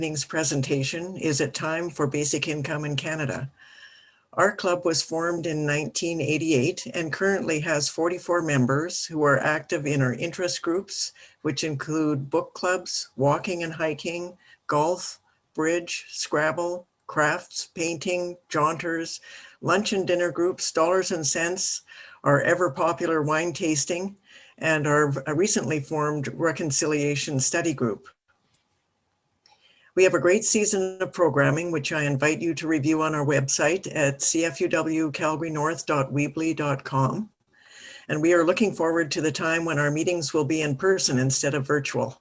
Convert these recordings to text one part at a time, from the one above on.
Meeting's presentation, Is It Time for Basic Income in Canada? Our club was formed in 1988 and currently has 44 members who are active in our interest groups, which include book clubs, walking and hiking, golf, bridge, Scrabble, crafts, painting, jaunters, lunch and dinner groups, dollars and cents, our ever popular wine tasting, and our recently formed reconciliation study group. We have a great season of programming, which I invite you to review on our website at cfuwcalgarynorth.weebly.com. And we are looking forward to the time when our meetings will be in person instead of virtual.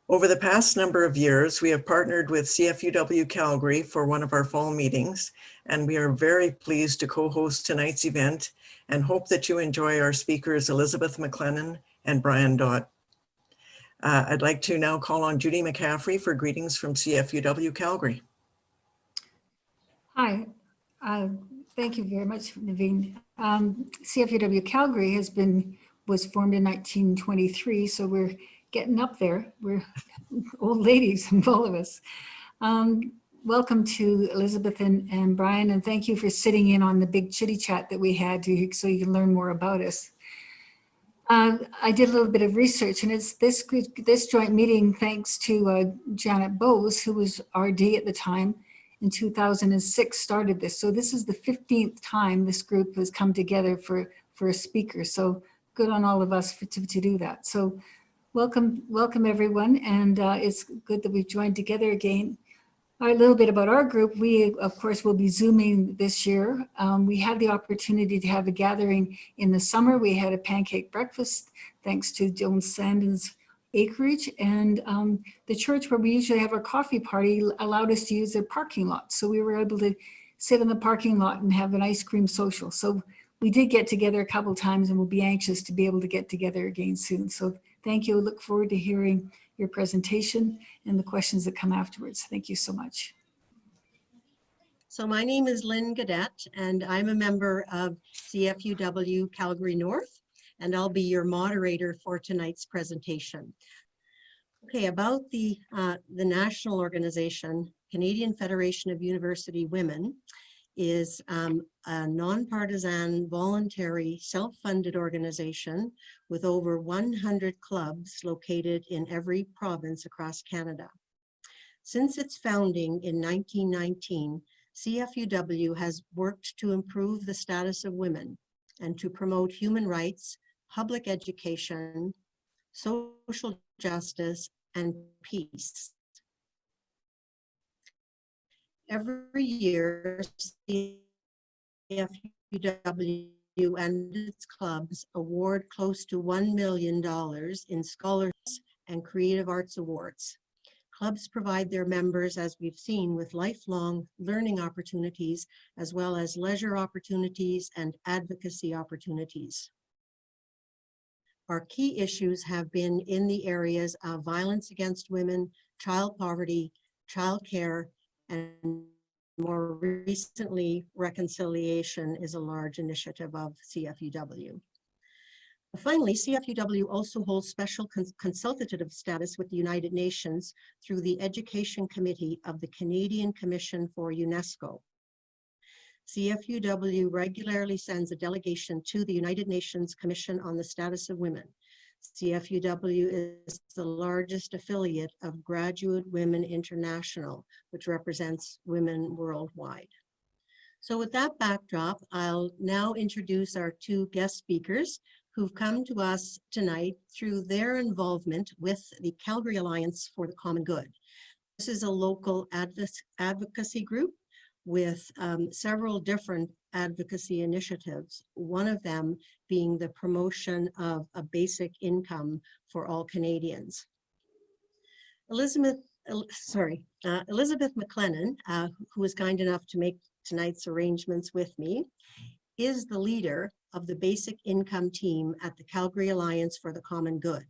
Over the past number of years, we have partnered with CFUW Calgary for one of our fall meetings, and we are very pleased to co-host tonight's event and hope that you enjoy our speakers, Elizabeth McLennan and Brian Dodd. I'd like to now call on Judy McCaffrey for greetings from CFUW Calgary. Hi, thank you very much, Naveen. CFUW Calgary was formed in 1923, so we're getting up there. We're old ladies, all of us. Welcome to Elizabeth and Brian, and thank you for sitting in on the big chitty chat that we had so you can learn more about us. I did a little bit of research, and it's this joint meeting thanks to Janet Bowes, who was RD at the time, in 2006 started this. So this is the 15th time this group has come together for a speaker. So good on all of us to do that. So welcome everyone, and it's good that we've joined together again. A little bit about our group. We, of course, will be Zooming this year. We had the opportunity to have a gathering in the summer. We had a pancake breakfast, thanks to Joan Sandon's acreage. And the church where we usually have our coffee party allowed us to use their parking lot. So we were able to sit in the parking lot and have an ice cream social. So we did get together a couple of times, and we'll be anxious to be able to get together again soon. So thank you. Look forward to hearing your presentation and the questions that come afterwards. Thank you so much. So my name is Lynn Gaudette, and I'm a member of CFUW Calgary North, and I'll be your moderator for tonight's presentation. Okay, about the national organization, Canadian Federation of University Women, is a nonpartisan, voluntary, self-funded organization with over 100 clubs located in every province across Canada. Since its founding in 1919, CFUW has worked to improve the status of women and to promote human rights, public education, social justice, and peace. Every year, CFUW and its clubs award close to $1 million in scholarships and creative arts awards. Clubs provide their members, as we've seen, with lifelong learning opportunities, as well as leisure opportunities and advocacy opportunities. Our key issues have been in the areas of violence against women, child poverty, child care, and more recently, reconciliation is a large initiative of CFUW. Finally, CFUW also holds special consultative status with the United Nations through the Education Committee of the Canadian Commission for UNESCO. CFUW regularly sends a delegation to the United Nations Commission on the Status of Women. CFUW is the largest affiliate of Graduate Women International, which represents women worldwide. So with that backdrop, I'll now introduce our two guest speakers who've come to us tonight through their involvement with the Calgary Alliance for the Common Good. This is a local advocacy group with several different advocacy initiatives, one of them being the promotion of a basic income for all Canadians. Elizabeth McLennan, who was kind enough to make tonight's arrangements with me, is the leader of the Basic Income team at the Calgary Alliance for the Common Good.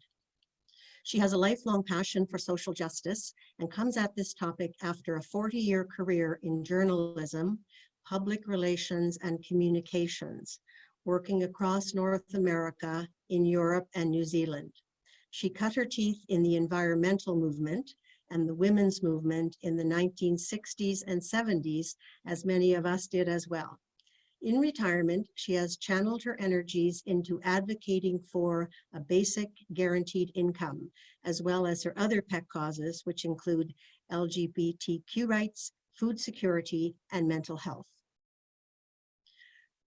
She has a lifelong passion for social justice and comes at this topic after a 40-year career in journalism, public relations, and communications, working across North America, in Europe, and New Zealand. She cut her teeth in the environmental movement and the women's movement in the 1960s and 70s, as many of us did as well. In retirement, she has channeled her energies into advocating for a basic guaranteed income, as well as her other pet causes, which include LGBTQ rights, food security, and mental health.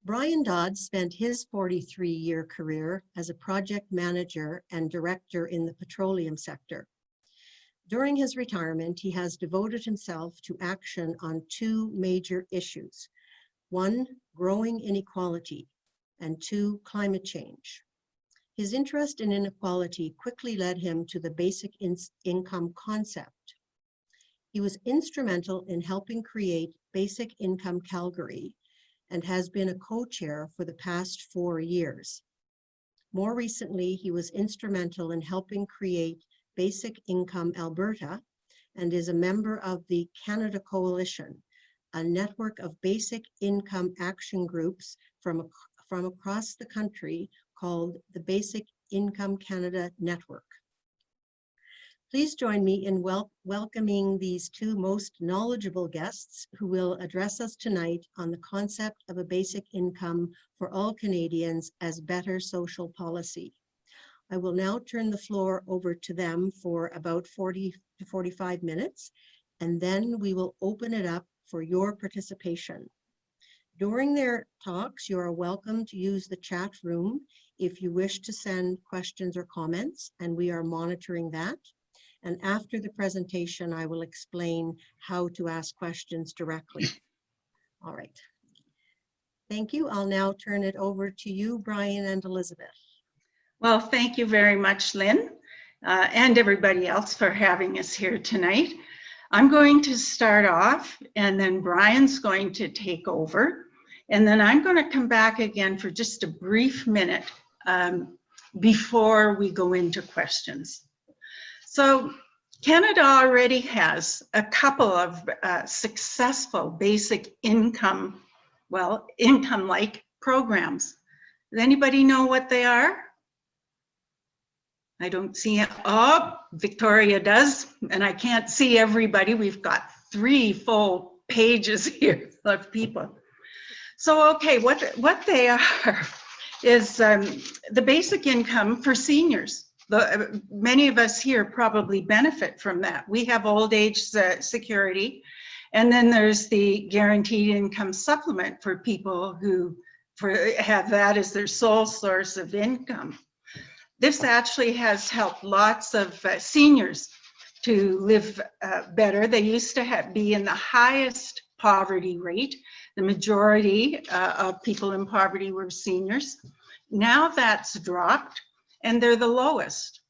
Brian Dodd spent his 43-year career as a project manager and director in the petroleum sector. During his retirement, he has devoted himself to action on two major issues. One, growing inequality, and two, climate change. His interest in inequality quickly led him to the basic income concept. He was instrumental in helping create Basic Income Calgary and has been a co-chair for the past 4 years. More recently, he was instrumental in helping create Basic Income Alberta and is a member of the Canada Coalition, a network of basic income action groups from across the country called the Basic Income Canada Network. Please join me in welcoming these two most knowledgeable guests who will address us tonight on the concept of a basic income for all Canadians as better social policy. I will now turn the floor over to them for about 40 to 45 minutes, and then we will open it up for your participation. During their talks, you are welcome to use the chat room if you wish to send questions or comments, and we are monitoring that. And after the presentation, I will explain how to ask questions directly. All right. Thank you. I'll now turn it over to you, Brian and Elizabeth. Well, thank you very much, Lynn, and everybody else for having us here tonight. I'm going to start off, and then Brian's going to take over, and then I'm going to come back again for just a brief minute before we go into questions. So Canada already has a couple of successful basic income, well, income-like programs. Does anybody know what they are? I don't see it. Oh, Victoria does, and I can't see everybody. We've got 3 full pages here of people. So, okay, what they are is the basic income for seniors. Many of us here probably benefit from that. We have old age security, and then there's the guaranteed income supplement for people who have that as their sole source of income. This actually has helped lots of seniors to live better. They used to be in the highest poverty rate. The majority of people in poverty were seniors. Now that's dropped and they're the lowest.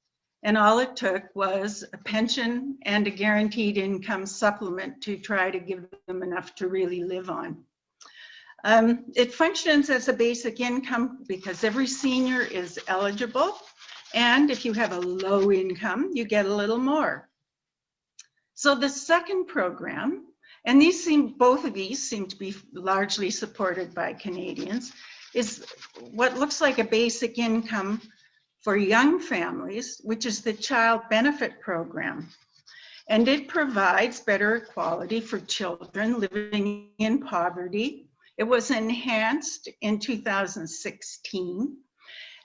And all it took was a pension and a guaranteed income supplement to try to give them enough to really live on. It functions as a basic income because every senior is eligible. And if you have a low income, you get a little more. So the second program, and both of these seem to be largely supported by Canadians, is what looks like a basic income for young families, which is the Child Benefit Program. And it provides better equality for children living in poverty. It was enhanced in 2016.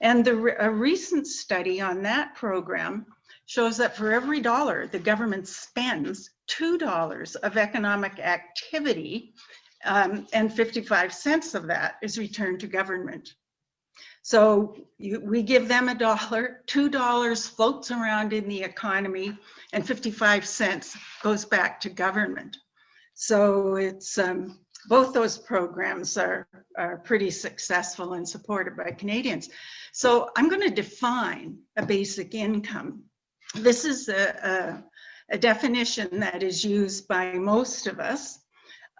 And a recent study on that program shows that for every dollar the government spends, $2 of economic activity, and 55 cents of that is returned to government. So we give them $1, $2 floats around in the economy, and 55 cents goes back to government. So it's both those programs are pretty successful and supported by Canadians. So I'm going to define a basic income. This is a definition that is used by most of us,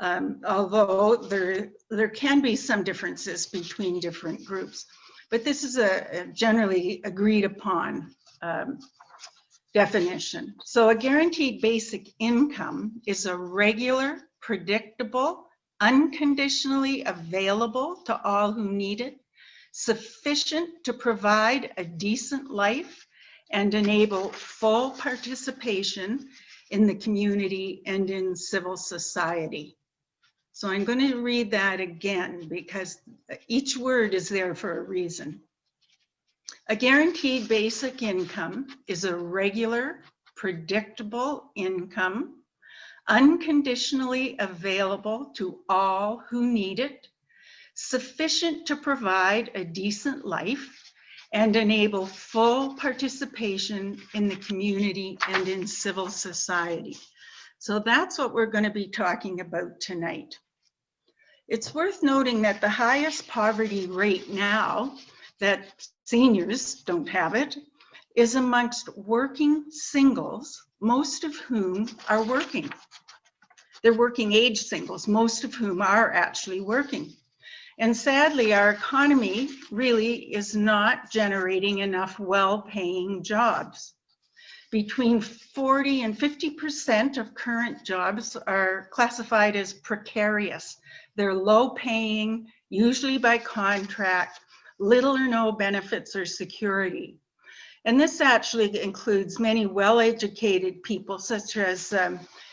although there can be some differences between different groups. But this is a generally agreed upon definition. So a guaranteed basic income is a regular, predictable, unconditionally available to all who need it, sufficient to provide a decent life and enable full participation in the community and in civil society. So I'm going to read that again because each word is there for a reason. A guaranteed basic income is a regular, predictable income, unconditionally available to all who need it, sufficient to provide a decent life, and enable full participation in the community and in civil society. So that's what we're going to be talking about tonight. It's worth noting that the highest poverty rate now, that seniors don't have it, is amongst working singles, most of whom are working. They're working age singles, most of whom are actually working. And sadly, our economy really is not generating enough well-paying jobs. Between 40 and 50% of current jobs are classified as precarious. They're low-paying, usually by contract, little or no benefits or security. And this actually includes many well-educated people, such as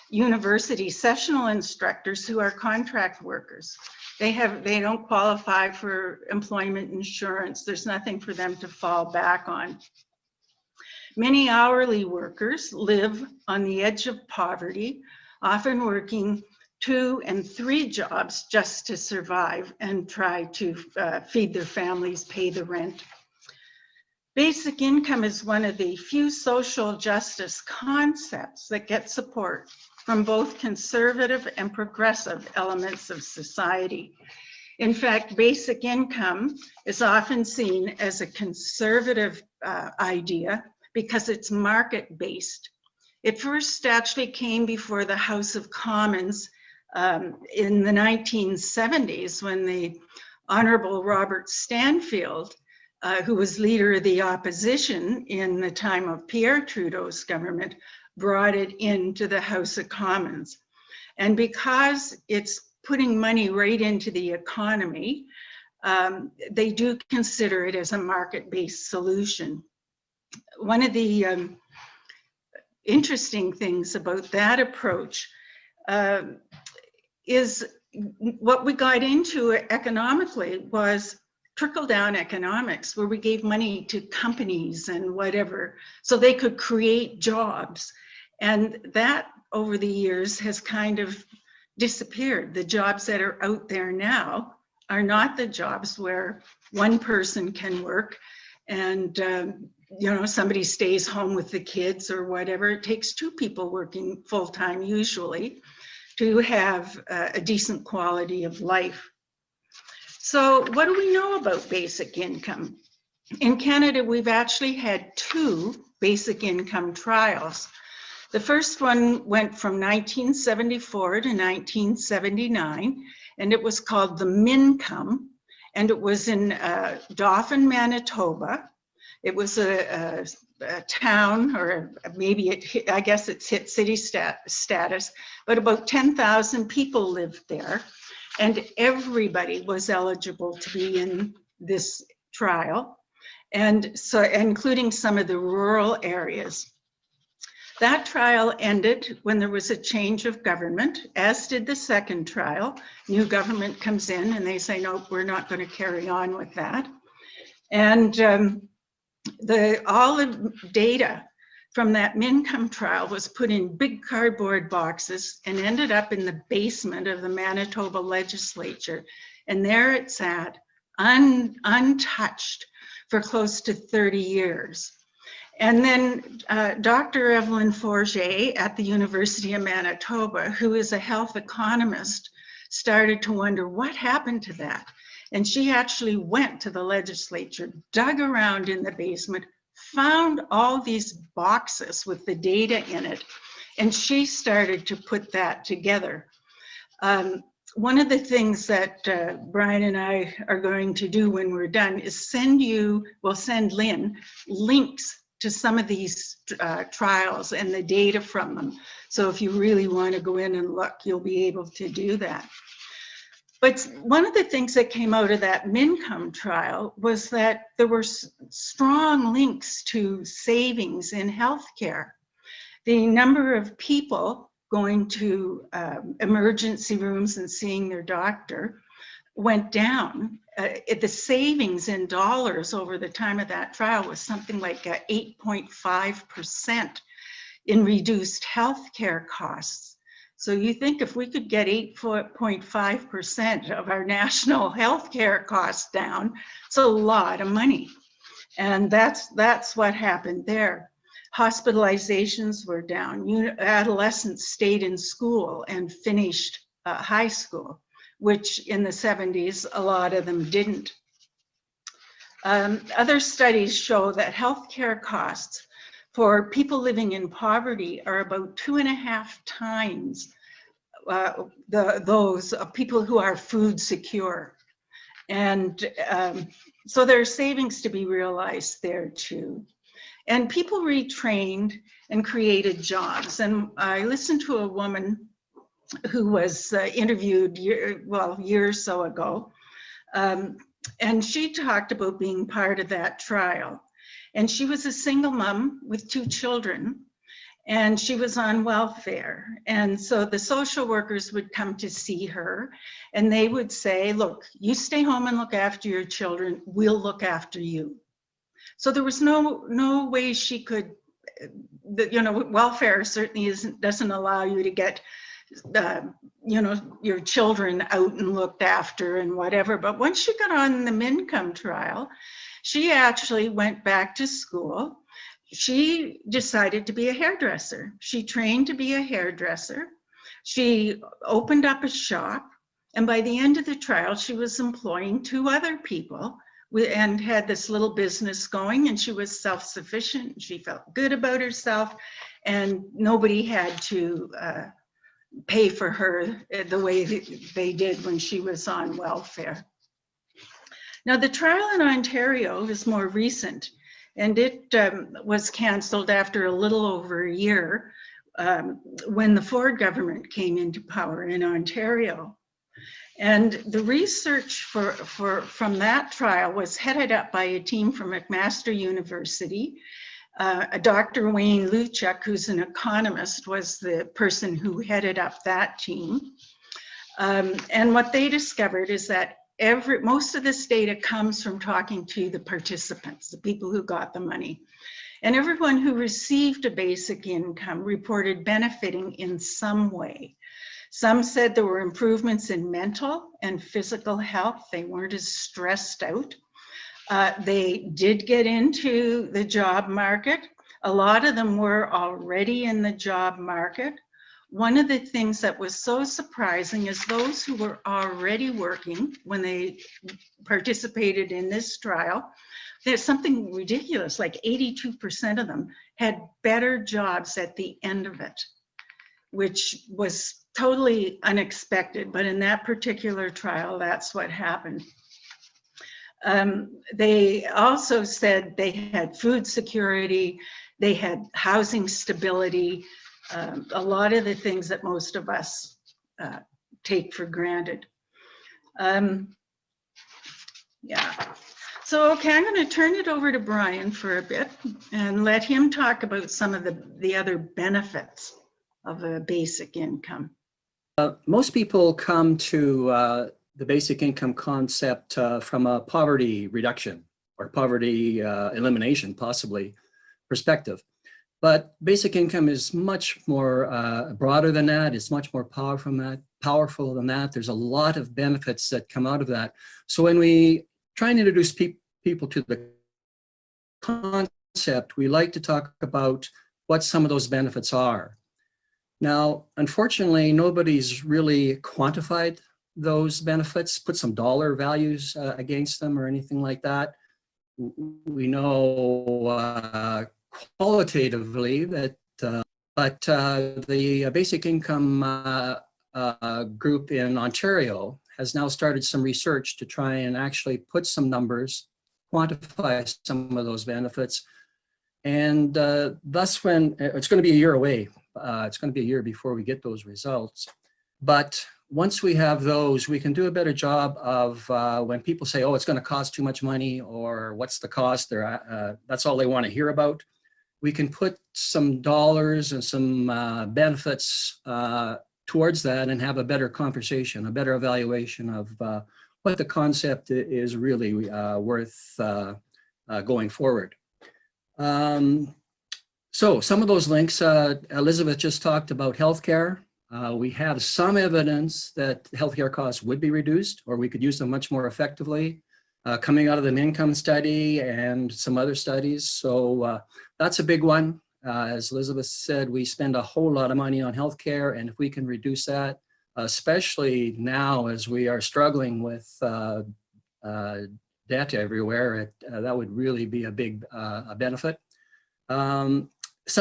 university sessional instructors who are contract workers. They don't qualify for employment insurance. There's nothing for them to fall back on. Many hourly workers live on the edge of poverty, often working 2 and 3 jobs just to survive and try to feed their families, pay the rent. Basic income is one of the few social justice concepts that get support from both conservative and progressive elements of society. In fact, basic income is often seen as a conservative idea because it's market-based. It first actually came before the House of Commons in the 1970s when the Honorable Robert Stanfield, who was leader of the opposition in the time of Pierre Trudeau's government, brought it into the House of Commons. And because it's putting money right into the economy, they do consider it as a market-based solution. One of the interesting things about that approach is what we got into economically was trickle-down economics, where we gave money to companies and whatever, so they could create jobs. And that, over the years, has kind of disappeared. The jobs that are out there now are not the jobs where one person can work and somebody stays home with the kids or whatever. It takes 2 people working full-time usually to have a decent quality of life. So what do we know about basic income? In Canada, we've actually had 2 basic income trials. The first one went from 1974 to 1979, and it was called the Mincome, and it was in Dauphin, Manitoba. It was a town, or maybe I guess it's hit city status, but about 10,000 people lived there. And everybody was eligible to be in this trial, and so including some of the rural areas. That trial ended when there was a change of government, as did the second trial. New government comes in and they say, no, we're not going to carry on with that. And all the data from that Mincome trial was put in big cardboard boxes and ended up in the basement of the Manitoba legislature. And there it sat, untouched for close to 30 years. And then Dr. Evelyn Forget at the University of Manitoba, who is a health economist, started to wonder what happened to that. And she actually went to the legislature, dug around in the basement, found all these boxes with the data in it, and she started to put that together. One of the things that Brian and I are going to do when we're done is send Lynn links to some of these trials and the data from them. So if you really want to go in and look, you'll be able to do that. But one of the things that came out of that Mincome trial was that there were strong links to savings in healthcare. the number of people going to emergency rooms and seeing their doctor went down. The savings in dollars over the time of that trial was something like 8.5% in reduced healthcare costs. So you think if we could get 8.5% of our national healthcare costs down, it's a lot of money. And that's what happened there. Hospitalizations were down. Adolescents stayed in school and finished high school, which in the 70s, a lot of them didn't. Other studies show that healthcare costs for people living in poverty are about 2.5 times those of people who are food secure. And so there's savings to be realized there too. And people retrained and created jobs. And I listened to a woman who was interviewed year or so ago. And she talked about being part of that trial. And she was a single mom with 2 children, and she was on welfare. And so the social workers would come to see her, and they would say, look, you stay home and look after your children, we'll look after you. So there was no way she could, welfare certainly doesn't allow you to get your children out and looked after and whatever. But once she got on the Mincome trial, she actually went back to school. She decided to be a hairdresser. She trained to be a hairdresser. She opened up a shop. And by the end of the trial, she was employing 2 other people and had this little business going, and she was self-sufficient. She felt good about herself, and nobody had to pay for her the way they did when she was on welfare. Now, the trial in Ontario is more recent, and it was canceled after a little over a year when the Ford government came into power in Ontario. And the research from that trial was headed up by a team from McMaster University. Dr. Wayne Luchuk, who's an economist, was the person who headed up that team. And what they discovered is that most of this data comes from talking to the participants, the people who got the money. And everyone who received a basic income reported benefiting in some way. Some said there were improvements in mental and physical health. They weren't as stressed out. They did get into the job market. A lot of them were already in the job market. One of the things that was so surprising is those who were already working when they participated in this trial, there's something ridiculous, like 82% of them had better jobs at the end of it, which was totally unexpected, but in that particular trial, that's what happened. They also said they had food security, they had housing stability, a lot of the things that most of us take for granted. Yeah. So, okay, I'm going to turn it over to Brian for a bit and let him talk about some of the other benefits of a basic income. Most people come to the basic income concept from a poverty reduction or poverty elimination, possibly, perspective. But basic income is much more broader than that. It's much more powerful than that. There's a lot of benefits that come out of that. So when we try and introduce people to the concept, we like to talk about what some of those benefits are. Now, unfortunately, nobody's really quantified those benefits, put some dollar values against them or anything like that. We know qualitatively that, but the basic income group in Ontario has now started some research to try and actually put some numbers, quantify some of those benefits. And thus when, it's going to be a year away. It's going to be a year before we get those results. But once we have those, we can do a better job of when people say, oh, it's going to cost too much money, or what's the cost, that's all they want to hear about. we can put some dollars and some benefits towards that and have a better conversation, a better evaluation of what the concept is really worth going forward. So some of those links, Elizabeth just talked about healthcare. We have some evidence that healthcare costs would be reduced, or we could use them much more effectively, coming out of the income study and some other studies. So that's a big one. As Elizabeth said, we spend a whole lot of money on healthcare, and if we can reduce that, especially now as we are struggling with debt everywhere, that would really be a big benefit. Some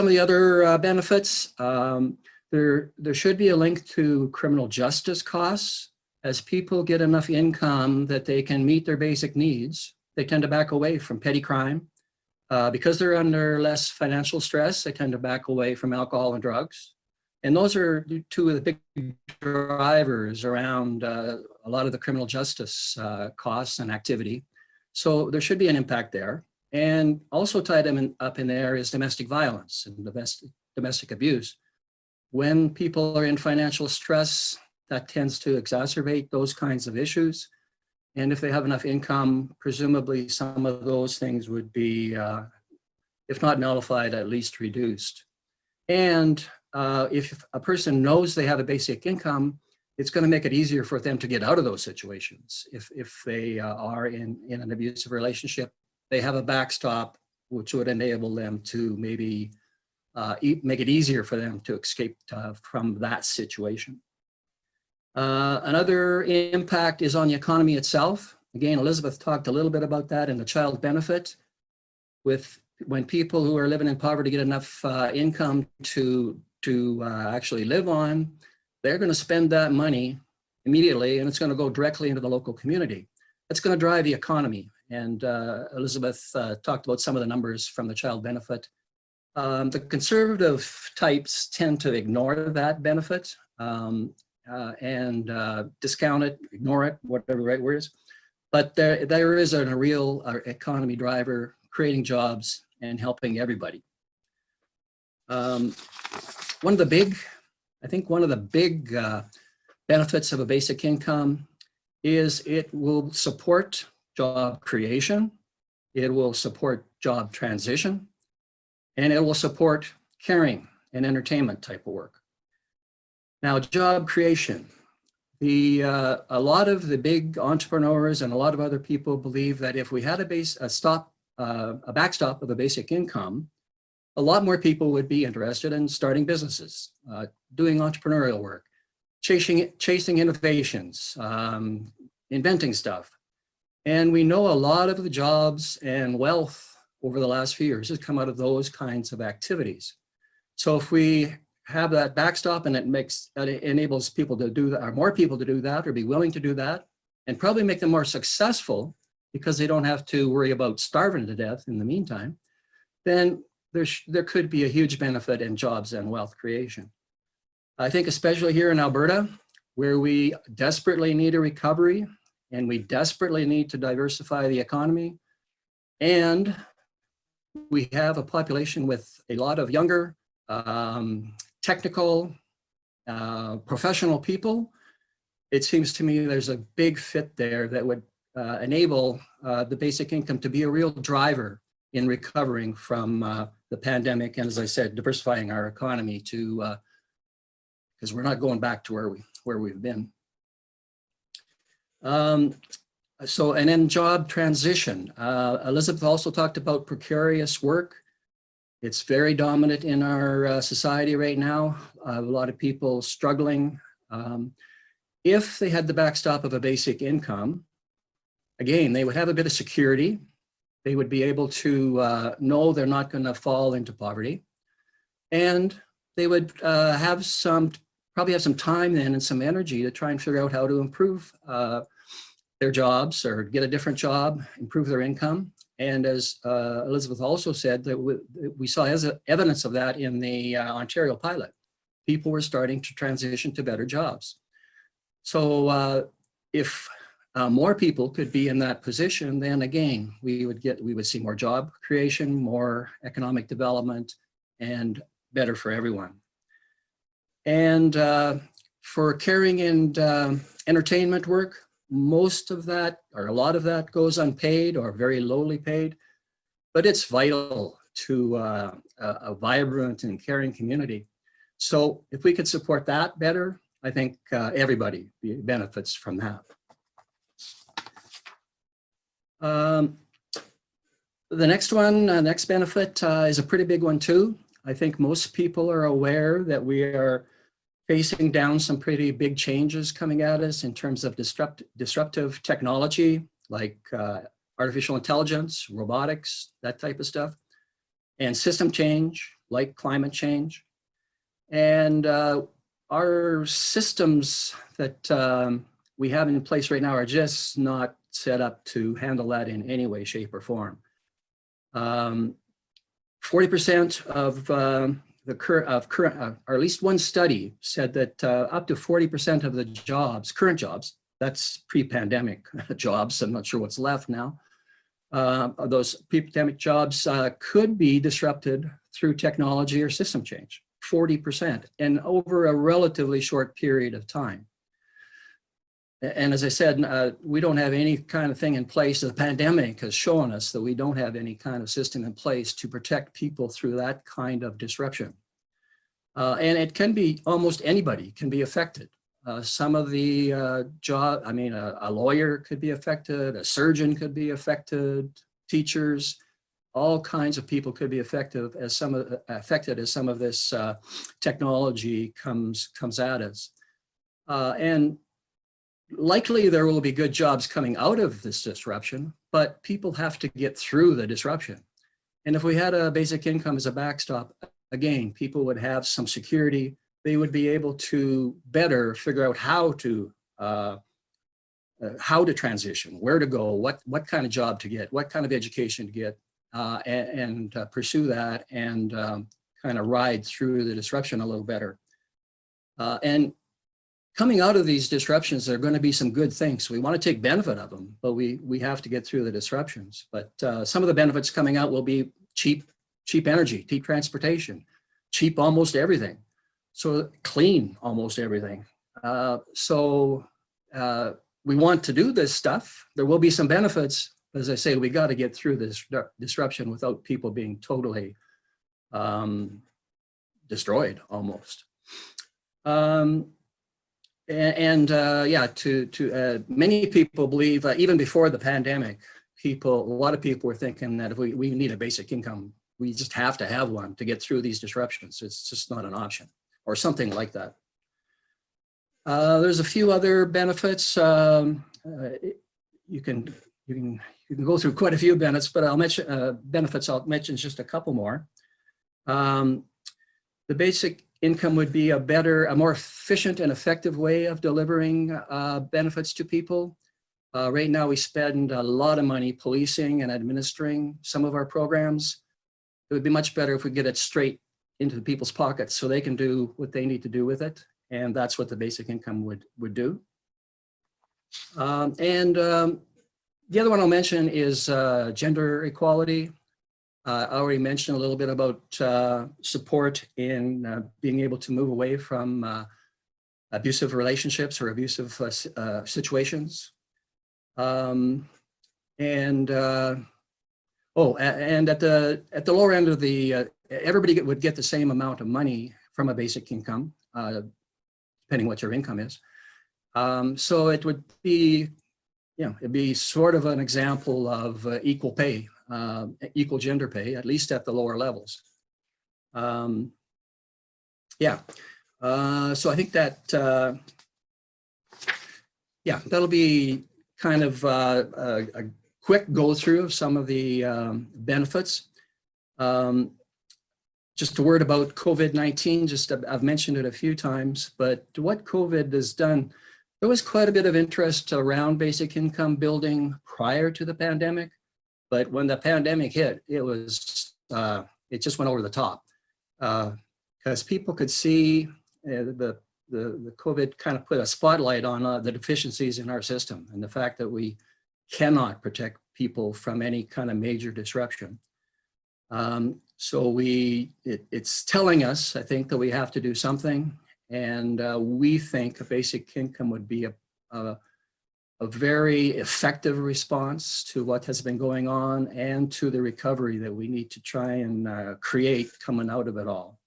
of the other benefits, there should be a link to criminal justice costs. As people get enough income that they can meet their basic needs, they tend to back away from petty crime. Because they're under less financial stress, they tend to back away from alcohol and drugs. And those are two of the big drivers around a lot of the criminal justice costs and activity. So there should be an impact there. And also tied up in there is domestic violence and domestic abuse. When people are in financial stress, that tends to exacerbate those kinds of issues. And if they have enough income, presumably some of those things would be, if not nullified, at least reduced. And if a person knows they have a basic income, it's going to make it easier for them to get out of those situations. If they are in an abusive relationship, they have a backstop, which would enable them to maybe make it easier for them to escape from that situation. Another impact is on the economy itself. Again, Elizabeth talked a little bit about that in the child benefit. When people who are living in poverty get enough income to actually live on, they're going to spend that money immediately, and it's going to go directly into the local community. That's going to drive the economy. And Elizabeth talked about some of the numbers from the child benefit. The conservative types tend to ignore that benefit and discount it, ignore it, whatever the right word is. But there is a real economy driver, creating jobs and helping everybody. One of the big benefits of a basic income is it will support job creation, it will support job transition, and it will support caring and entertainment type of work. Now, job creation. A lot of the big entrepreneurs and a lot of other people believe that if we had a backstop of a basic income, a lot more people would be interested in starting businesses, doing entrepreneurial work, chasing innovations, inventing stuff. And we know a lot of the jobs and wealth over the last few years has come out of those kinds of activities. So if we have that backstop and it enables people to do that, or more people to do that, or be willing to do that, and probably make them more successful because they don't have to worry about starving to death in the meantime, then there could be a huge benefit in jobs and wealth creation. I think especially here in Alberta, where we desperately need a recovery and we desperately need to diversify the economy, and we have a population with a lot of younger, technical, professional people, it seems to me there's a big fit there that would enable the basic income to be a real driver in recovering from the pandemic, and as I said, diversifying our economy to, because we're not going back to where we've been. And then job transition. Elizabeth also talked about precarious work. It's very dominant in our society right now. A lot of people struggling. If they had the backstop of a basic income, again, they would have a bit of security. They would be able to know they're not going to fall into poverty. And they would probably have some time then and some energy to try and figure out how to improve their jobs or get a different job, improve their income. And as Elizabeth also said, that we saw evidence of that in the Ontario pilot. People were starting to transition to better jobs. So if more people could be in that position, then again, we would see more job creation, more economic development, and better for everyone. And for caring and entertainment work, most of that, or a lot of that, goes unpaid or very lowly paid, but it's vital to a vibrant and caring community. So if we could support that better, I think everybody benefits from that. The next one, next benefit is a pretty big one too. I think most people are aware that we are facing down some pretty big changes coming at us in terms of disruptive technology, like artificial intelligence, robotics, that type of stuff, and system change, like climate change. And our systems that we have in place right now are just not set up to handle that in any way, shape, or form. 40% of or at least one study said that up to 40% of the jobs, current jobs, that's pre-pandemic jobs, I'm not sure what's left now, those pre-pandemic jobs could be disrupted through technology or system change, 40%, and over a relatively short period of time. And as I said, we don't have any kind of thing in place. The pandemic has shown us that we don't have any kind of system in place to protect people through that kind of disruption. And it can be, almost anybody can be affected. Some of the a lawyer could be affected, a surgeon could be affected, teachers, all kinds of people could be affected as some of this technology comes at us. And likely there will be good jobs coming out of this disruption, but people have to get through the disruption. And if we had a basic income as a backstop, again, people would have some security. They would be able to better figure out how to transition, where to go, what kind of job to get, what kind of education to get, and pursue that and kind of ride through the disruption a little better. And coming out of these disruptions, there are going to be some good things. We want to take benefit of them, but we have to get through the disruptions. But some of the benefits coming out will be cheap energy, cheap transportation, cheap almost everything. So clean almost everything. We want to do this stuff. There will be some benefits. As I say, we got to get through this disruption without people being totally destroyed almost. Many people believe, even before the pandemic, a lot of people were thinking that if we need a basic income, we just have to have one to get through these disruptions. It's just not an option, or something like that. There's a few other benefits. You can go through quite a few benefits, but I'll mention just a couple more. The basic income would be a more efficient and effective way of delivering benefits to people. Right now, we spend a lot of money policing and administering some of our programs. It would be much better if we get it straight into the people's pockets so they can do what they need to do with it. And that's what the basic income would do. The other one I'll mention is gender equality. I already mentioned a little bit about support in being able to move away from abusive relationships or abusive situations. And at the lower end of the, everybody would get the same amount of money from a basic income, depending what your income is. So it would be, it'd be sort of an example of equal pay, equal gender pay, at least at the lower levels. So I think that, that'll be kind of a quick go through of some of the benefits. Just a word about COVID-19, I've mentioned it a few times, but what COVID has done, there was quite a bit of interest around basic income building prior to the pandemic, but when the pandemic hit, it just went over the top because people could see the the COVID kind of put a spotlight on the deficiencies in our system and the fact that we cannot protect people from any kind of major disruption. So it's telling us, I think, that we have to do something. And we think a basic income would be a very effective response to what has been going on and to the recovery that we need to try and create coming out of it all.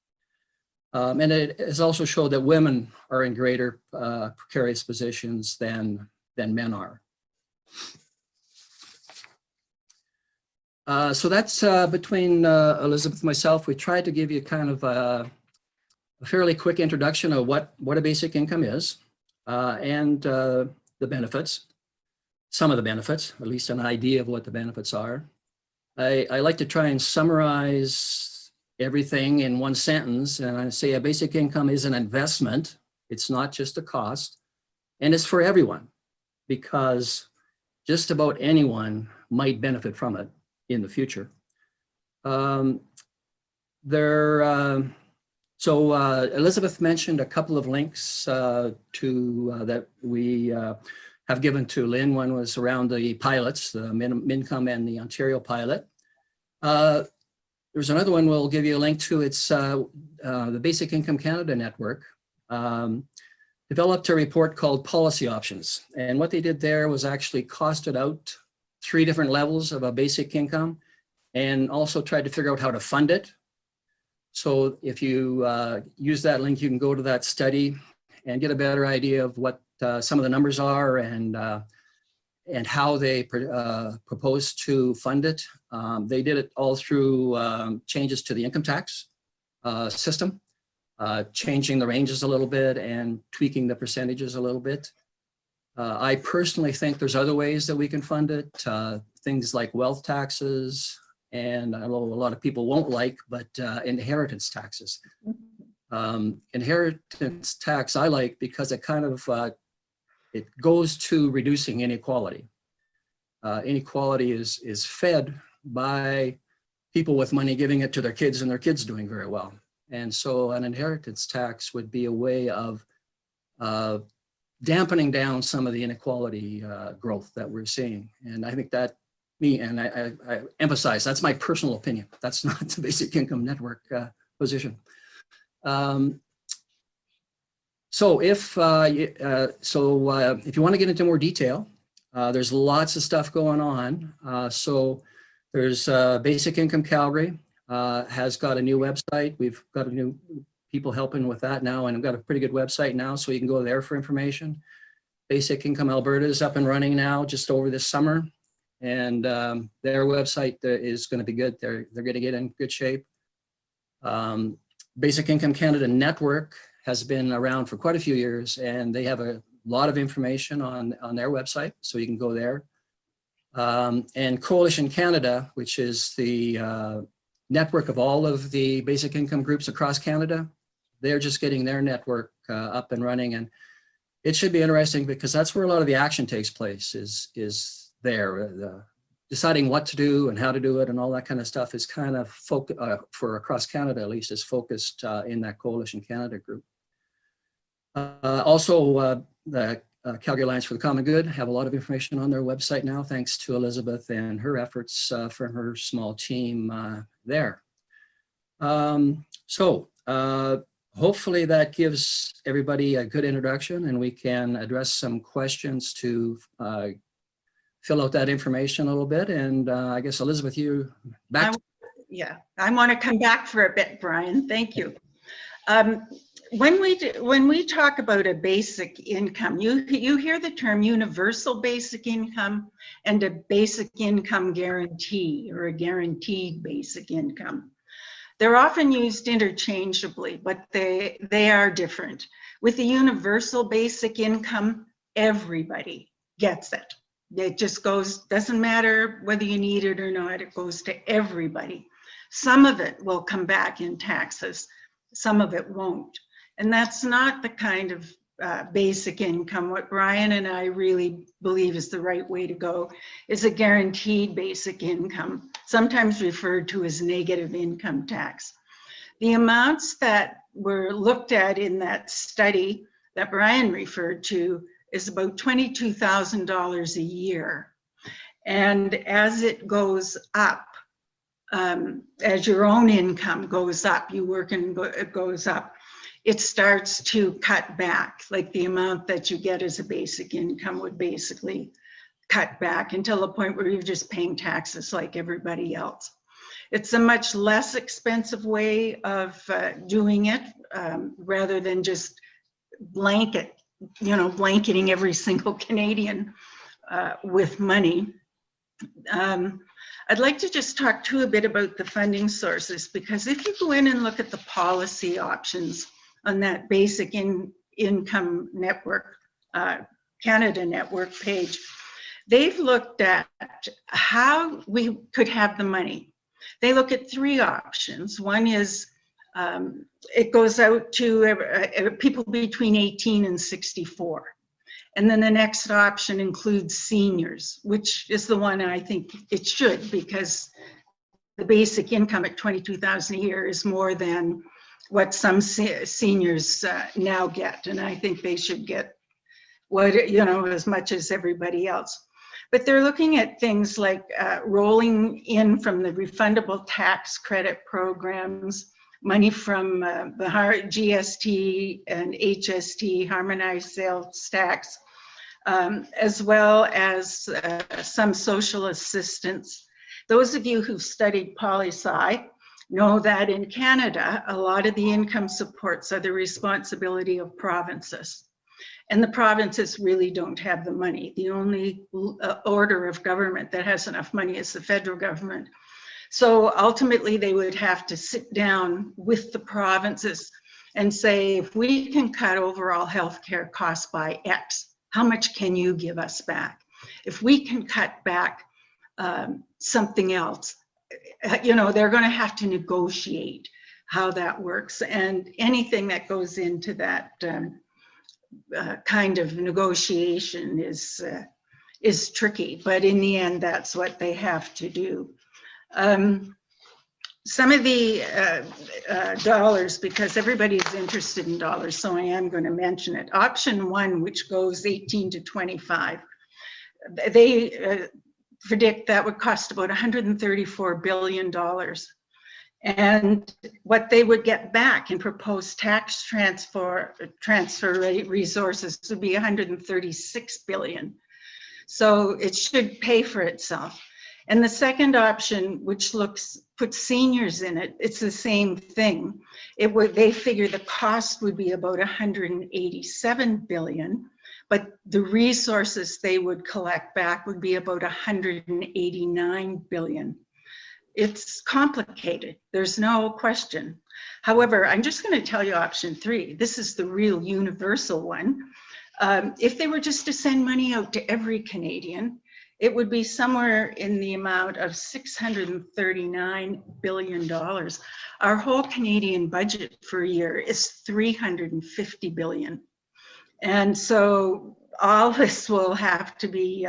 And it has also showed that women are in greater precarious positions than men are. So that's between Elizabeth and myself. We tried to give you kind of a fairly quick introduction of what a basic income is and the benefits, some of the benefits, at least an idea of what the benefits are. I like to try and summarize everything in one sentence, and I say a basic income is an investment. It's not just a cost, and it's for everyone, because just about anyone might benefit from it in the future. So Elizabeth mentioned a couple of links that we have given to Lynn. One was around the pilots, the MinCom and the Ontario pilot. There's another one we'll give you a link to. It's the Basic Income Canada Network developed a report called Policy Options. And what they did there was actually costed out 3 different levels of a basic income and also tried to figure out how to fund it. So if you use that link, you can go to that study and get a better idea of what some of the numbers are and how they propose to fund it. They did it all through changes to the income tax system, changing the ranges a little bit and tweaking the percentages a little bit. I personally think there's other ways that we can fund it, things like wealth taxes, and I know a lot of people won't like, but inheritance taxes. Inheritance tax I like because it kind of, it goes to reducing inequality. Inequality is fed by people with money giving it to their kids and their kids doing very well. And so an inheritance tax would be a way of dampening down some of the inequality growth that we're seeing. And I think that I emphasize, that's my personal opinion. That's not the Basic Income Network position. So if you want to get into more detail, there's lots of stuff going on. So there's Basic Income Calgary has got a new website. We've got a new people helping with that now, and I've got a pretty good website now, so you can go there for information. Basic Income Alberta is up and running now just over this summer, and their website is going to be good. They're going to get in good shape. Basic Income Canada Network has been around for quite a few years, and they have a lot of information on their website, so you can go there. And Coalition Canada, which is the network of all of the basic income groups across Canada, they're just getting their network up and running, and it should be interesting because that's where a lot of the action takes place. Is there deciding what to do and how to do it and all that kind of stuff is kind of for across Canada at least is focused in that Coalition Canada group. Also, the Calgary Alliance for the Common Good have a lot of information on their website now, thanks to Elizabeth and her efforts from her small team there. Hopefully that gives everybody a good introduction, and we can address some questions to fill out that information a little bit. And I guess, Elizabeth, you back. Yeah, I want to come back for a bit, Brian. Thank you. When we talk about a basic income, you hear the term universal basic income and a basic income guarantee or a guaranteed basic income. They're often used interchangeably, but they are different. With the universal basic income, everybody gets it. It just goes, doesn't matter whether you need it or not, it goes to everybody. Some of it will come back in taxes, some of it won't. And that's not the kind of basic income. What Brian and I really believe is the right way to go is a guaranteed basic income, sometimes referred to as negative income tax. The amounts that were looked at in that study that Brian referred to is about $22,000 a year. And as it goes up, as your own income goes up, you work and it goes up, it starts to cut back, like the amount that you get as a basic income would basically cut back until the point where you're just paying taxes like everybody else. It's a much less expensive way of doing it rather than just blanketing every single Canadian with money. I'd like to just talk too a bit about the funding sources, because if you go in and look at the policy options on that basic income network, Canada network page, they've looked at how we could have the money. They look at three options. One is it goes out to people between 18 and 64. And then the next option includes seniors, which is the one I think it should, because the basic income at $22,000 a year is more than what some seniors now get. And I think they should get as much as everybody else. But they're looking at things like rolling in from the refundable tax credit programs, money from the GST and HST, harmonized sales tax, as well as some social assistance. Those of you who've studied poli-sci know that in Canada, a lot of the income supports are the responsibility of provinces. And the provinces really don't have the money. The only order of government that has enough money is the federal government. So ultimately, they would have to sit down with the provinces and say, if we can cut overall healthcare costs by X, how much can you give us back? If we can cut back something else, they're going to have to negotiate how that works. And anything that goes into that kind of negotiation is tricky, but in the end, that's what they have to do. Some of the dollars, because everybody's interested in dollars, so I am going to mention it. Option 1, which goes 18 to 25, they predict that would cost about $134 billion. And what they would get back in proposed tax transfer resources would be $136 billion. So it should pay for itself. And the second option, which puts seniors in it, it's the same thing. They figure the cost would be about $187 billion, but the resources they would collect back would be about $189 billion. It's complicated, there's no question. However, I'm just going to tell you option 3. This is the real universal one. If they were just to send money out to every Canadian, it would be somewhere in the amount of $639 billion. Our whole Canadian budget for a year is $350 billion. And so all this will have to be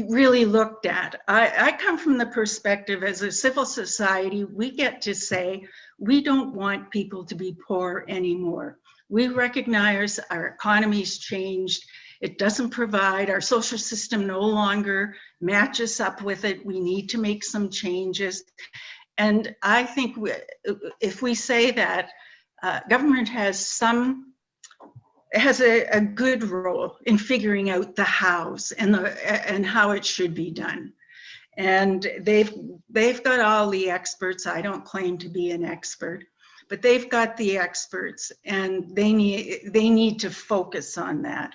really looked at. I come from the perspective as a civil society, we get to say, we don't want people to be poor anymore. We recognize our economy's changed. It doesn't provide, our social system no longer matches up with it. We need to make some changes. And I think if we say that government has a good role in figuring out the hows and how it should be done. And they've got all the experts. I don't claim to be an expert, but they've got the experts, and they need to focus on that.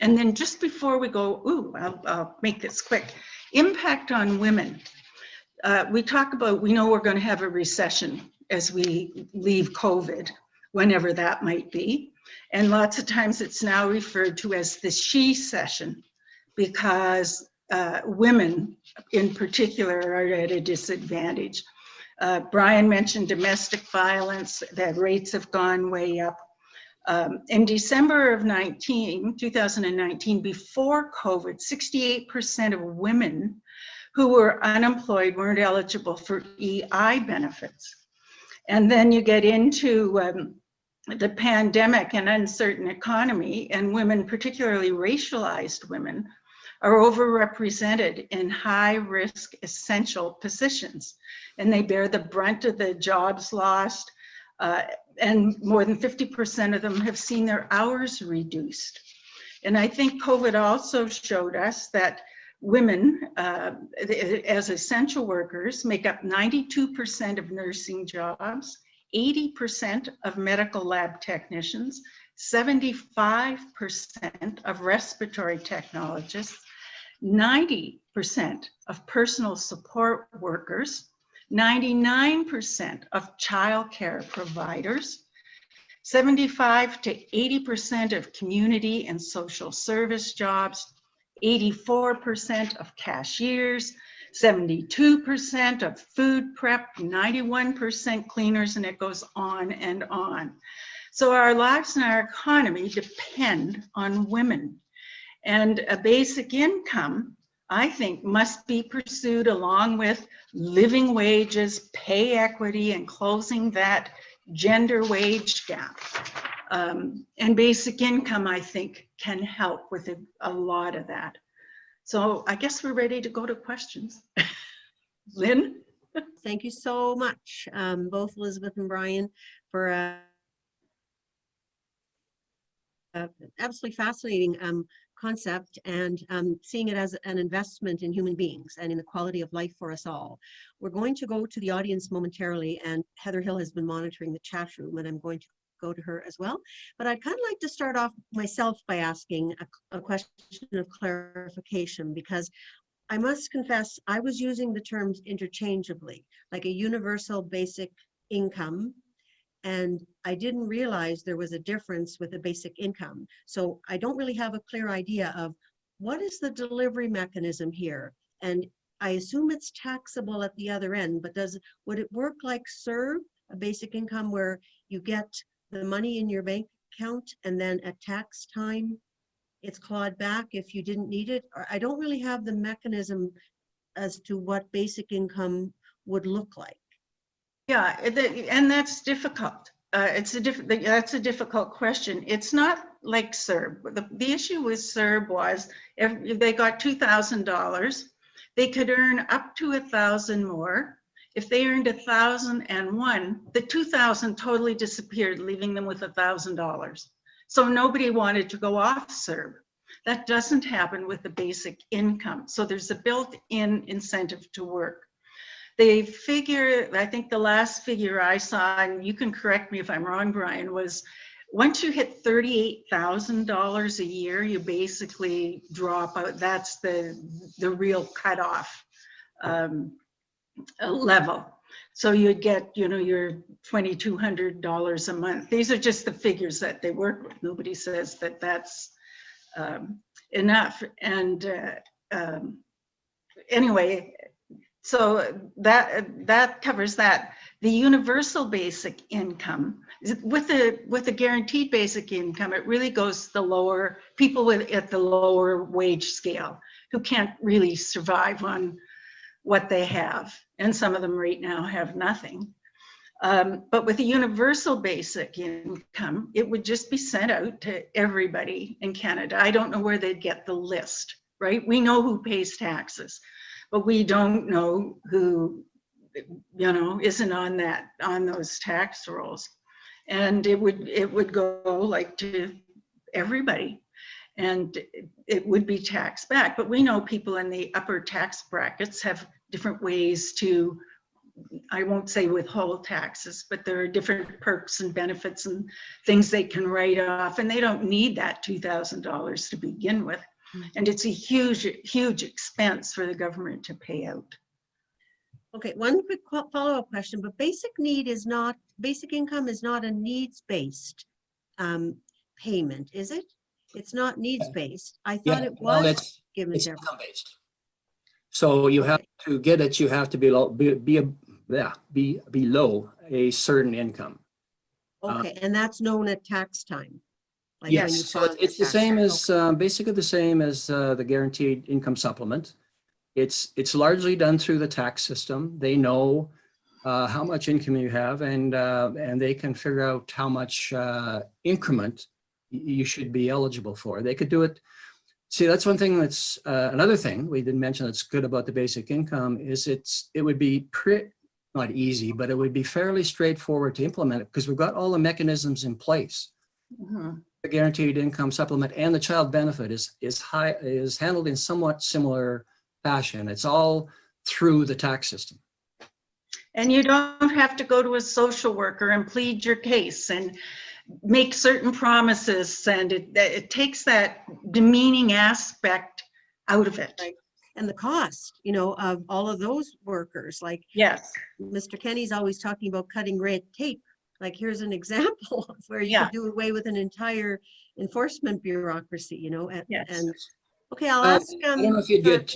And then just before we go, I'll make this quick. Impact on women. We know we're going to have a recession as we leave COVID, whenever that might be. And lots of times it's now referred to as the she-cession, because women in particular are at a disadvantage. Brian mentioned domestic violence, that rates have gone way up. In December of 2019, before COVID, 68% of women who were unemployed weren't eligible for EI benefits. And then you get into the pandemic and uncertain economy, and women, particularly racialized women, are overrepresented in high-risk essential positions, and they bear the brunt of the jobs lost, and more than 50% of them have seen their hours reduced. And I think COVID also showed us that women, as essential workers, make up 92% of nursing jobs, 80% of medical lab technicians, 75% of respiratory technologists, 90% of personal support workers, 99% of childcare providers, 75 to 80% of community and social service jobs, 84% of cashiers, 72% of food prep, 91% cleaners, and it goes on and on. So our lives and our economy depend on women. And a basic income, I think, must be pursued along with living wages, pay equity, and closing that gender wage gap. And basic income, I think, can help with a lot of that. So I guess we're ready to go to questions. Lynn? Thank you so much, both Elizabeth and Brian, for absolutely fascinating concept, and seeing it as an investment in human beings and in the quality of life for us all. We're going to go to the audience momentarily, and Heather Hill has been monitoring the chat room, and I'm going to go to her as well. But I'd kind of like to start off myself by asking a question of clarification, because I must confess I was using the terms interchangeably, like a universal basic income, and I didn't realize there was a difference with a basic income. So I don't really have a clear idea of what is the delivery mechanism here. And I assume it's taxable at the other end, but would it work like CERB, a basic income, where you get the money in your bank account and then at tax time it's clawed back if you didn't need it? Or I don't really have the mechanism as to what basic income would look like. Yeah, and that's difficult. That's a difficult question. It's not like CERB. The issue with CERB was if they got $2,000, they could earn up to 1,000 more. If they earned 1,001, the 2,000 totally disappeared, leaving them with $1,000. So nobody wanted to go off CERB. That doesn't happen with the basic income. So there's a built-in incentive to work. They figure, I think the last figure I saw, and you can correct me if I'm wrong, Brian, was once you hit $38,000 a year, you basically drop out. That's the real cutoff level. So you get, your $2,200 a month. These are just the figures that they work with. Nobody says that that's enough. And anyway, so that covers that. The universal basic income, with the guaranteed basic income, it really goes to the lower, people at the lower wage scale who can't really survive on what they have. And some of them right now have nothing. But with a universal basic income, it would just be sent out to everybody in Canada. I don't know where they'd get the list, right? We know who pays taxes, but we don't know who, isn't on those tax rolls. And it would go like to everybody, and it would be taxed back. But we know people in the upper tax brackets have different ways to, I won't say withhold taxes, but there are different perks and benefits and things they can write off, and they don't need that $2,000 to begin with. And it's a huge, huge expense for the government to pay out. Okay, one quick follow-up question, but basic income is not a needs-based payment, is it? It's not needs-based. I thought it was given to everyone. Income-based. So you have to get it, you have to be below a certain income. Okay, and that's known at tax time. Like Yes, so it's the same as, basically the same as the guaranteed income supplement. It's largely done through the tax system. They know how much income you have, and they can figure out how much increment you should be eligible for. They could do it. See, that's one thing that's another thing we didn't mention that's good about the basic income is it would be not easy, but it would be fairly straightforward to implement it because we've got all the mechanisms in place. Mhm. The guaranteed income supplement and the child benefit is handled in somewhat similar fashion. It's all through the tax system. And you don't have to go to a social worker and plead your case and make certain promises, and it takes that demeaning aspect out of it. Right. And the cost, you know, of all of those workers, like Yes. Mr. Kenny's always talking about cutting red tape. Like, here's an example of where you Yeah. could do away with an entire enforcement bureaucracy, you know, Yes. and okay, I'll Um, ask, I don't know if you'd get,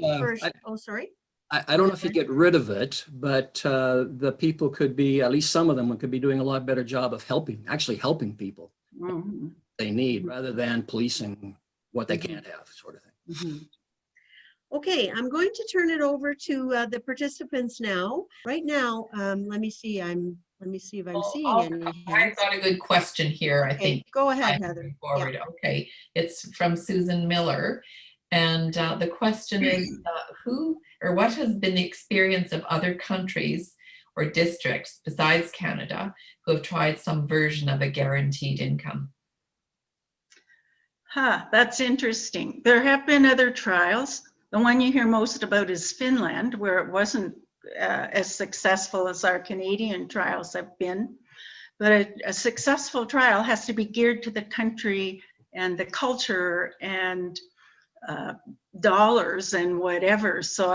oh, sorry. I don't know if you get rid of it, but the people could be, at least some of them could be doing a lot better job of actually helping people Mhm. they need rather than policing what they can't have, sort of thing. Mhm. Okay, I'm going to turn it over to the participants now. Right now, let me see if I'm seeing any I've hands. got a good question here, I Okay, think. go ahead, I'm Heather. moving Yeah. forward. Okay, it's from Susan Miller. And the question is, who or what has been the experience of other countries or districts besides Canada who have tried some version of a guaranteed income? That's interesting. There have been other trials. The one you hear most about is Finland, where it wasn't as successful as our Canadian trials have been. But a successful trial has to be geared to the country and the culture and dollars and whatever. So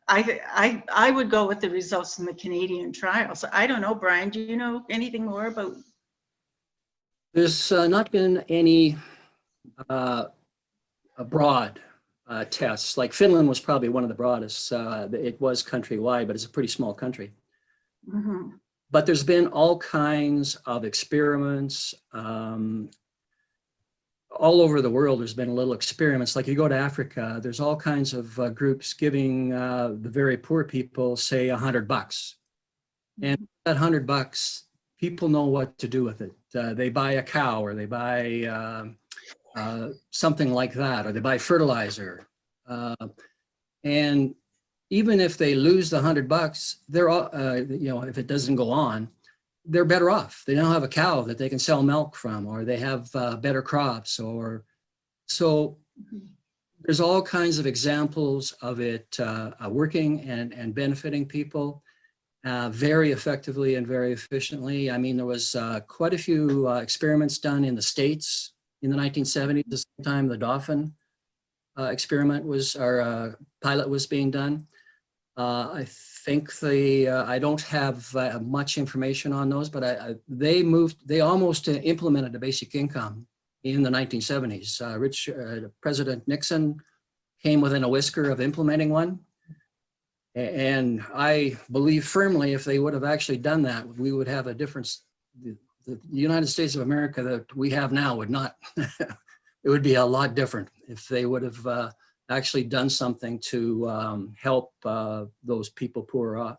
I would go with the results in the Canadian trials. I don't know, Brian, do you know anything more about? There's not been any broad tests. Like Finland was probably one of the broadest. It was countrywide, but it's a pretty small country. Mhm. But there's been all kinds of experiments. All over the world, there's been little experiments. Like you go to Africa, there's all kinds of groups giving the very poor people, say, $100. And that $100, people know what to do with it. They buy a cow, or they buy something like that, or they buy fertilizer. And even if they lose the $100, they're all, if it doesn't go on, they're better off. They now have a cow that they can sell milk from, or they have better crops, or so there's all kinds of examples of it working and benefiting people very effectively and very efficiently. I mean, there was quite a few experiments done in the States in the 1970s, the same time the dolphin experiment was, or pilot was being done. I think I don't have much information on those, but they almost implemented a basic income in the 1970s. President Nixon came within a whisker of implementing one. And I believe firmly if they would have actually done that, we would have a difference. The United States of America that we have now would not, it would be a lot different if they would have actually done something to help those people who are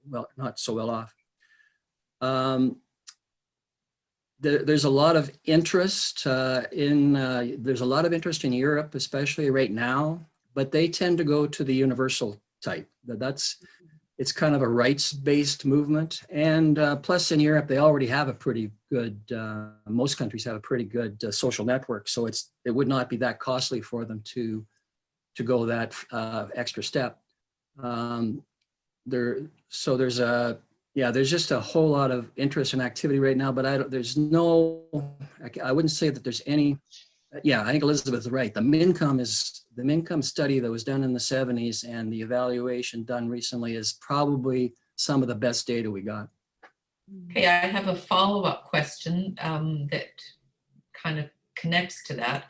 well, not so well off. There's a lot of interest there's a lot of interest in Europe, especially right now, but they tend to go to the universal type. It's kind of a rights-based movement. And plus in Europe, they already have a pretty good, most countries have a pretty good social network. So it would not be that costly for them to go that extra step. There's just a whole lot of interest and activity right now, but I wouldn't say that there's any. Yeah, I think Elizabeth is right. The MINCOM study that was done in the 70s and the evaluation done recently is probably some of the best data we got. Okay, I have a follow-up question that kind of connects to that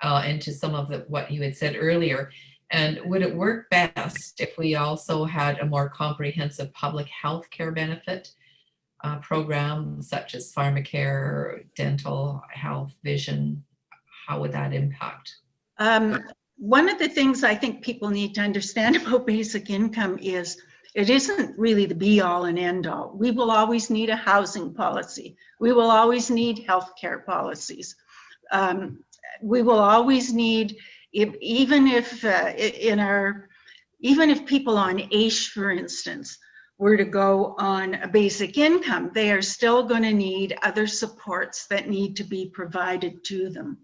and to some of what you had said earlier. And would it work best if we also had a more comprehensive public health care benefit program, such as pharmacare, dental health, vision? How would that impact? One of the things I think people need to understand about basic income is It isn't really the be all and end all. We will always need a housing policy. We will always need healthcare policies. We will always need, even if people on AISH, for instance, were to go on a basic income, they are still going to need other supports that need to be provided to them.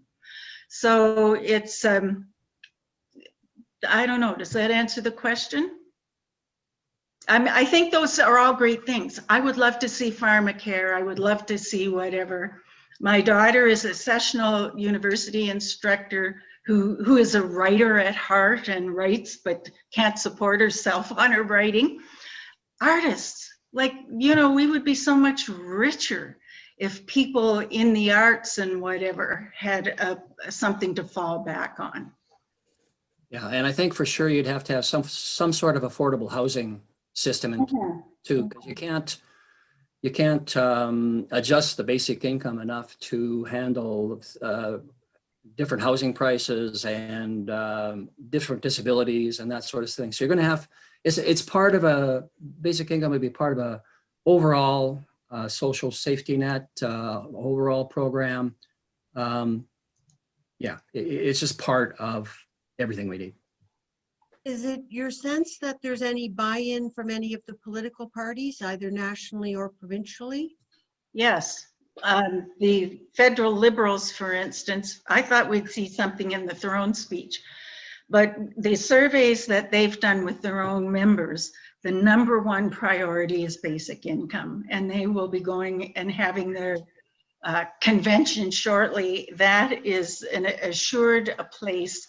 So it's, I don't know, does that answer the question? I think those are all great things. I would love to see pharmacare. I would love to see whatever. My daughter is a sessional university instructor who is a writer at heart and writes, but can't support herself on her writing. Artists, like, you know, we would be so much richer if people in the arts and whatever had something to fall back on. Yeah, and I think for sure you'd have to have some sort of affordable housing system in too, because you can't adjust the basic income enough to handle different housing prices and different disabilities and that sort of thing. So you're going to have, it's part of a basic income would be part of a overall social safety net, overall program. Yeah, it's just part of everything we need. Is it your sense that there's any buy-in from any of the political parties, either nationally or provincially? Yes. The federal Liberals, for instance, I thought we'd see something in the throne speech, but the surveys that they've done with their own members, the #1 priority is basic income, and they will be going and having their convention shortly. That is an assured a place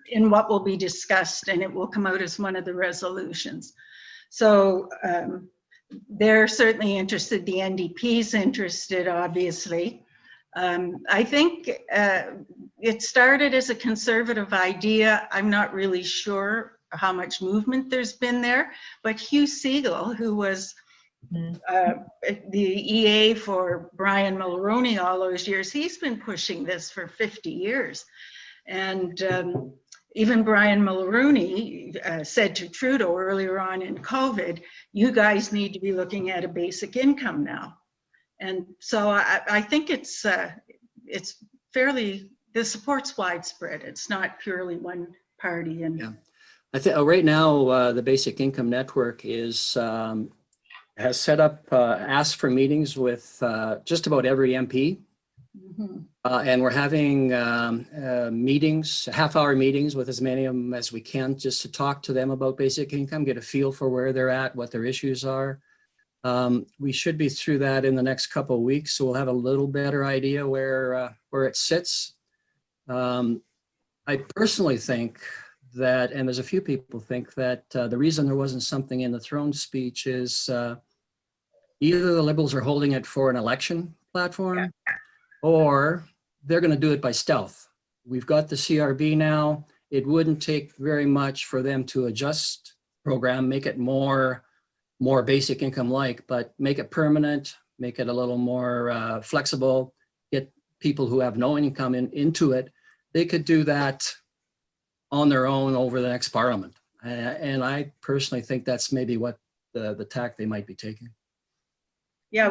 in what will be discussed, and it will come out as one of the resolutions. So they're certainly interested. The NDP's interested, obviously. I think it started as a conservative idea. I'm not really sure how much movement there's been there, but Hugh Segal, who was the EA for Brian Mulroney all those years, he's been pushing this for 50 years. And even Brian Mulroney said to Trudeau earlier on in COVID, you guys need to be looking at a basic income now. And so I think it's fairly, the support's widespread. It's not purely one party. And yeah, I think right now the Basic Income Network is has set up, asked for meetings with just about every MP. And we're having meetings, half-hour meetings with as many of them as we can, just to talk to them about basic income, get a feel for where they're at, what their issues are. We should be through that in the next couple of weeks, so we'll have a little better idea where it sits. I personally think that, and there's a few people think that the reason there wasn't something in the throne speech is either the Liberals are holding it for an election platform, or they're going to do it by stealth. We've got the CRB now. It wouldn't take very much for them to adjust the program, make it more basic income like, but make it permanent, make it a little more flexible, get people who have no income into it. They could do that on their own over the next parliament. And I personally think that's maybe what the tack they might be taking. Yeah,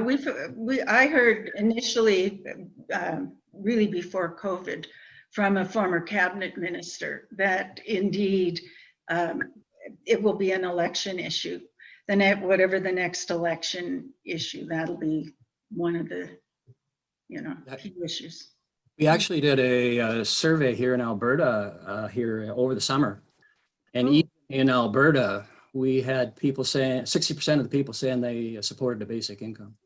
I heard initially, really before COVID, from a former cabinet minister that indeed it will be an election issue. Whatever the next election issue, that'll be one of the, key issues. We actually did a survey here in Alberta here over the summer, and even in Alberta, we had people saying 60% of the people saying they supported the basic income.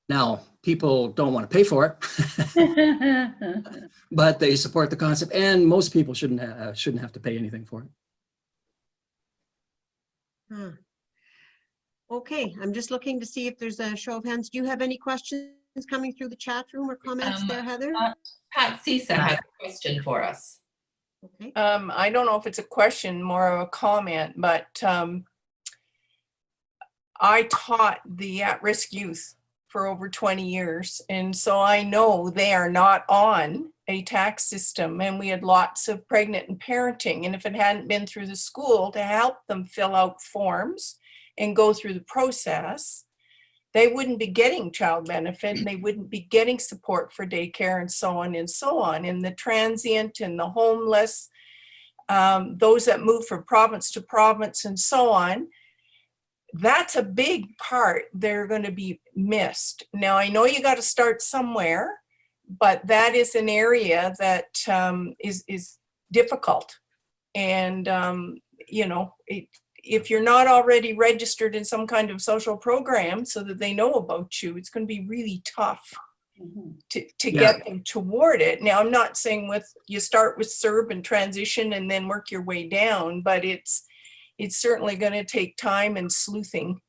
Now, people don't want to pay for it, but they support the concept, and most people shouldn't have to pay anything for it. Okay, I'm just looking to see if there's a show of hands. Do you have any questions coming through the chat room or comments there, Heather? Pat Cyca has a question for us. Okay. I don't know if it's a question, more of a comment, but I taught the at-risk youth for over 20 years. And so I know they are not on a tax system, and we had lots of pregnant and parenting. And if it hadn't been through the school to help them fill out forms and go through the process, they wouldn't be getting child benefit, and they wouldn't be getting support for daycare and so on and so on. And the transient and the homeless, those that move from province to province and so on, that's a big part. They're going to be missed. Now, I know you got to start somewhere, but that is an area that is difficult. And, you know, if you're not already registered in some kind of social program so that they know about you, it's going to be really tough to get them toward it. Now, I'm not saying you start with CERB and transition and then work your way down, but it's certainly going to take time and sleuthing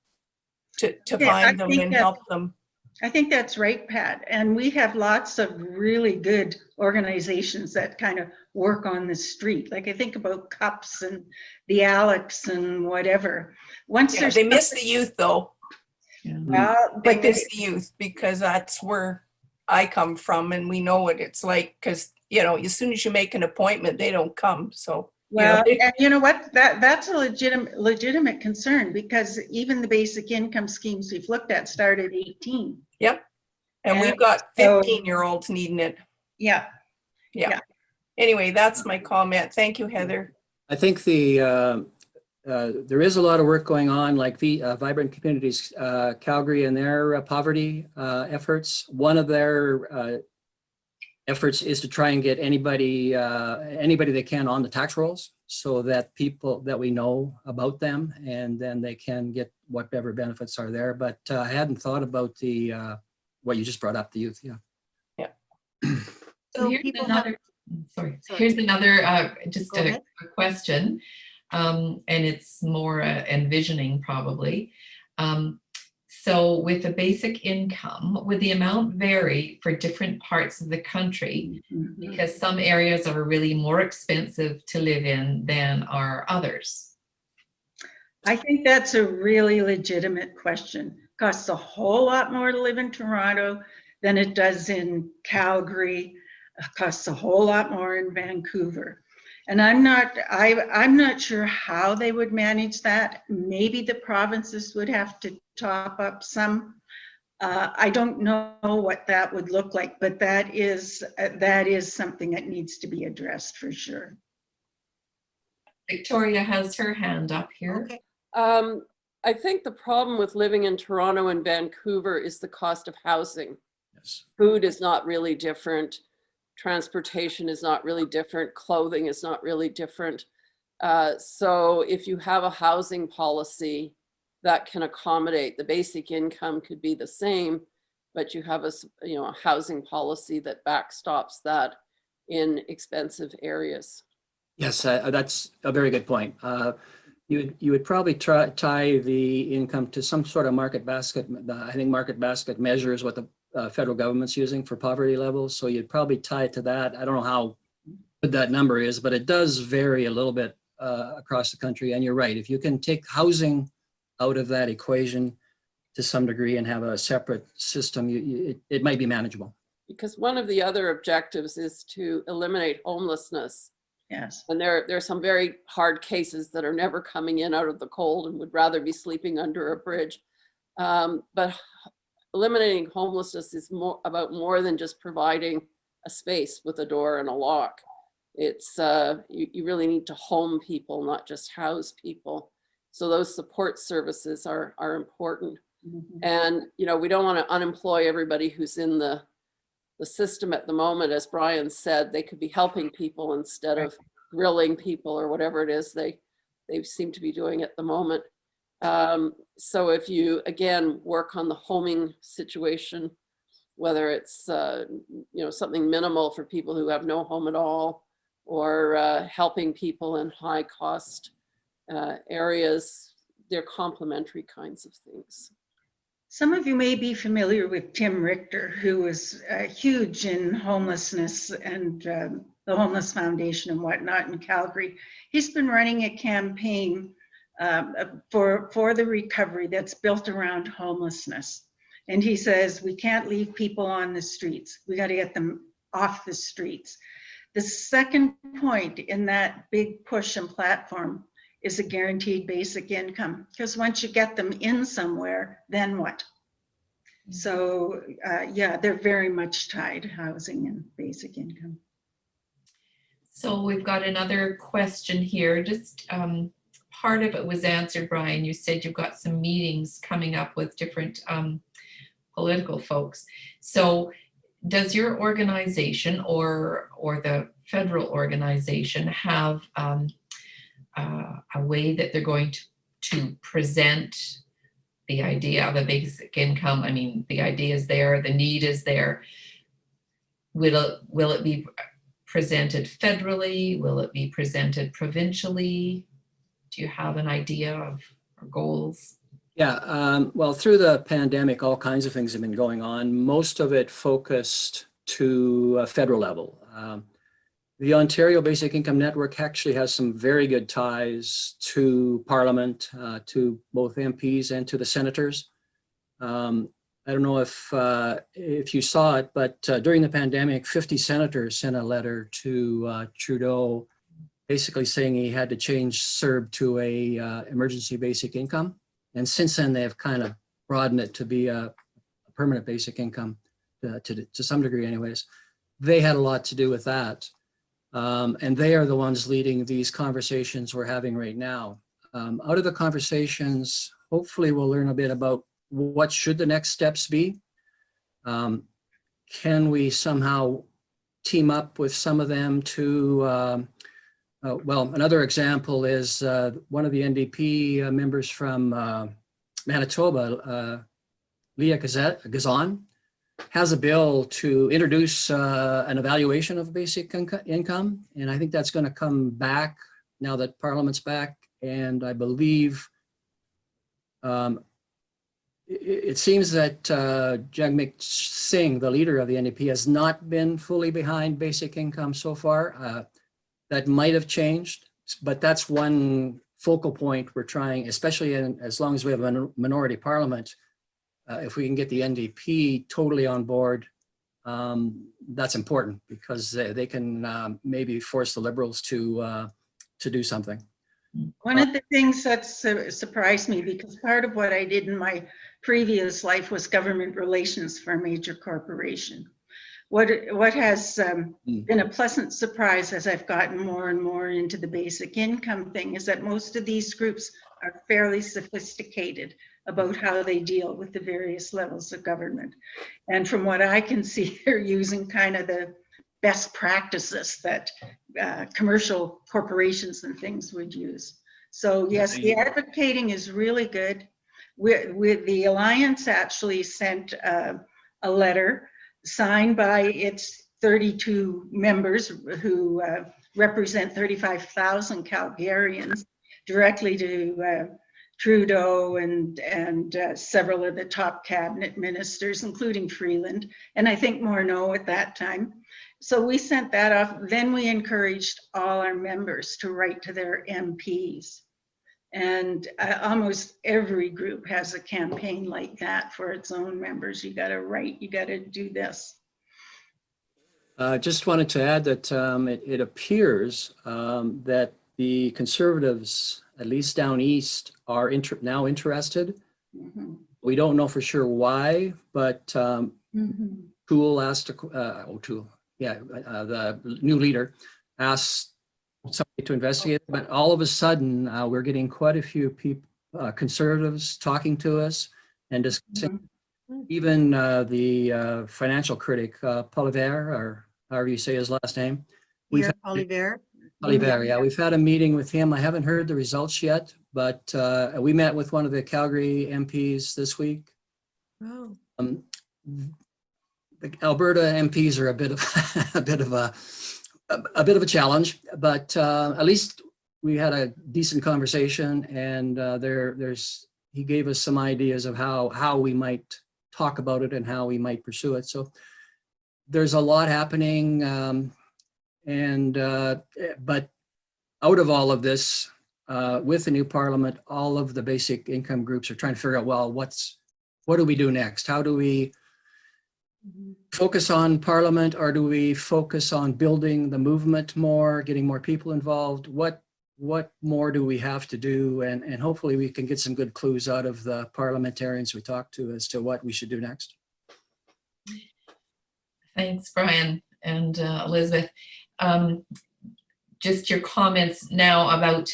to find them and help them. I think that's right, Pat. And we have lots of really good organizations that kind of work on the street. Like I think about CUPS and the Alex and whatever. Once They miss the youth though. But They miss the youth because that's where I come from, and we know what it's like, because, you know, as soon as you make an appointment, they don't come. So, well, and you know what, that's a legitimate concern, because even the basic income schemes we've looked at start at 18. Yep. And we've got 15-year-olds needing it. Yeah. Anyway, that's my comment. Thank you, Heather. I think there is a lot of work going on, like Vibrant Communities Calgary and their poverty efforts. One of their efforts is to try and get anybody they can on the tax rolls, so that people that we know about them, and then they can get whatever benefits are there. But I hadn't thought about the what you just brought up, the youth. Yeah. So here's another. Sorry. Here's another just a question, and it's more envisioning probably. So with the basic income, would the amount vary for different parts of the country? Because some areas are really more expensive to live in than are others. I think that's a really legitimate question. It costs a whole lot more to live in Toronto than it does in Calgary. It costs a whole lot more in Vancouver. And I'm not sure how they would manage that. Maybe the provinces would have to top up some. I don't know what that would look like, but that is something that needs to be addressed for sure. Victoria has her hand up here. Okay. I think the problem with living in Toronto and Vancouver is the cost of housing. Yes. Food is not really different. Transportation is not really different. Clothing is not really different. So if you have a housing policy that can accommodate, the basic income could be the same, but you have a housing policy that backstops that in expensive areas. Yes, that's a very good point. You would probably tie the income to some sort of market basket. I think market basket measures what the federal government's using for poverty levels. So you'd probably tie it to that. I don't know how good that number is, but it does vary a little bit across the country. And you're right, if you can take housing out of that equation to some degree and have a separate system, it might be manageable. Because one of the other objectives is to eliminate homelessness. Yes. And there are some very hard cases that are never coming in out of the cold and would rather be sleeping under a bridge. But eliminating homelessness is about more than just providing a space with a door and a lock. It's you really need to home people, not just house people. So those support services are important. And we don't want to unemploy everybody who's in the system at the moment. As Brian said, they could be helping people instead of grilling people or whatever it is they seem to be doing at the moment. So if you, again, work on the homing situation, whether it's, something minimal for people who have no home at all, or helping people in high cost areas, they're complementary kinds of things. Some of you may be familiar with Tim Richter, who was huge in homelessness and the Homeless Foundation and whatnot in Calgary. He's been running a campaign for the recovery that's built around homelessness. And he says, we can't leave people on the streets. We got to get them off the streets. The second point in that big push and platform is a guaranteed basic income, because once you get them in somewhere, then what? So yeah, they're very much tied, housing and basic income. So we've got another question here. Just part of it was answered, Brian. You said you've got some meetings coming up with different political folks. So does your organization or the federal organization have a way that they're going to present the idea of a basic income? I mean, the idea is there, the need is there. Will it be presented federally? Will it be presented provincially? Do you have an idea of our goals? Yeah, well, through the pandemic, all kinds of things have been going on. Most of it focused to a federal level. The Ontario Basic Income Network actually has some very good ties to Parliament, to both MPs and to the senators. I don't know if you saw it, but during the pandemic, 50 senators sent a letter to Trudeau, basically saying he had to change CERB to a emergency basic income. And since then, they've kind of broadened it to be a permanent basic income to some degree anyways. They had a lot to do with that. And they are the ones leading these conversations we're having right now. Out of the conversations, hopefully we'll learn a bit about what should the next steps be. Can we somehow team up with some of them to, well, another example is one of the NDP members from Manitoba, Leah Gazan, has a bill to introduce an evaluation of basic income. And I think that's going to come back now that Parliament's back. And I believe it seems that Jagmeet Singh, the leader of the NDP, has not been fully behind basic income so far. That might have changed, but that's one focal point we're trying, especially as long as we have a minority parliament. If we can get the NDP totally on board, that's important because they can maybe force the Liberals to do something. One of the things that surprised me, because part of what I did in my previous life was government relations for a major corporation. What has been a pleasant surprise as I've gotten more and more into the basic income thing is that most of these groups are fairly sophisticated about how they deal with the various levels of government. And from what I can see, they're using kind of the best practices that commercial corporations and things would use. So yes, the advocating is really good. With the Alliance actually sent a letter signed by its 32 members who represent 35,000 Calgarians directly to Trudeau and several of the top cabinet ministers, including Freeland, and I think Morneau at that time. So we sent that off. Then we encouraged all our members to write to their MPs. And almost every group has a campaign like that for its own members. You got to write, you got to do this. Just wanted to add that it appears that the Conservatives, at least down east, are now interested. Mm-hmm. We don't know for sure why, but Toole asked, the new leader asked somebody to investigate, but all of a sudden we're getting quite a few people, Conservatives talking to us and discussing. Even the financial critic, Poilievre, or however you say his last name. Poilievre. Poilievre, yeah. We've had a meeting with him. I haven't heard the results yet, but we met with one of the Calgary MPs this week. Oh. The Alberta MPs are a bit of a challenge, but at least we had a decent conversation, and he gave us some ideas of how we might talk about it and how we might pursue it. So there's a lot happening, but out of all of this, with the new parliament, all of the basic income groups are trying to figure out, well, what's what do we do next? How do we focus on Parliament, or do we focus on building the movement more, getting more people involved? What more do we have to do? And hopefully we can get some good clues out of the parliamentarians we talk to as to what we should do next. Thanks, Brian and Elizabeth. Just your comments now about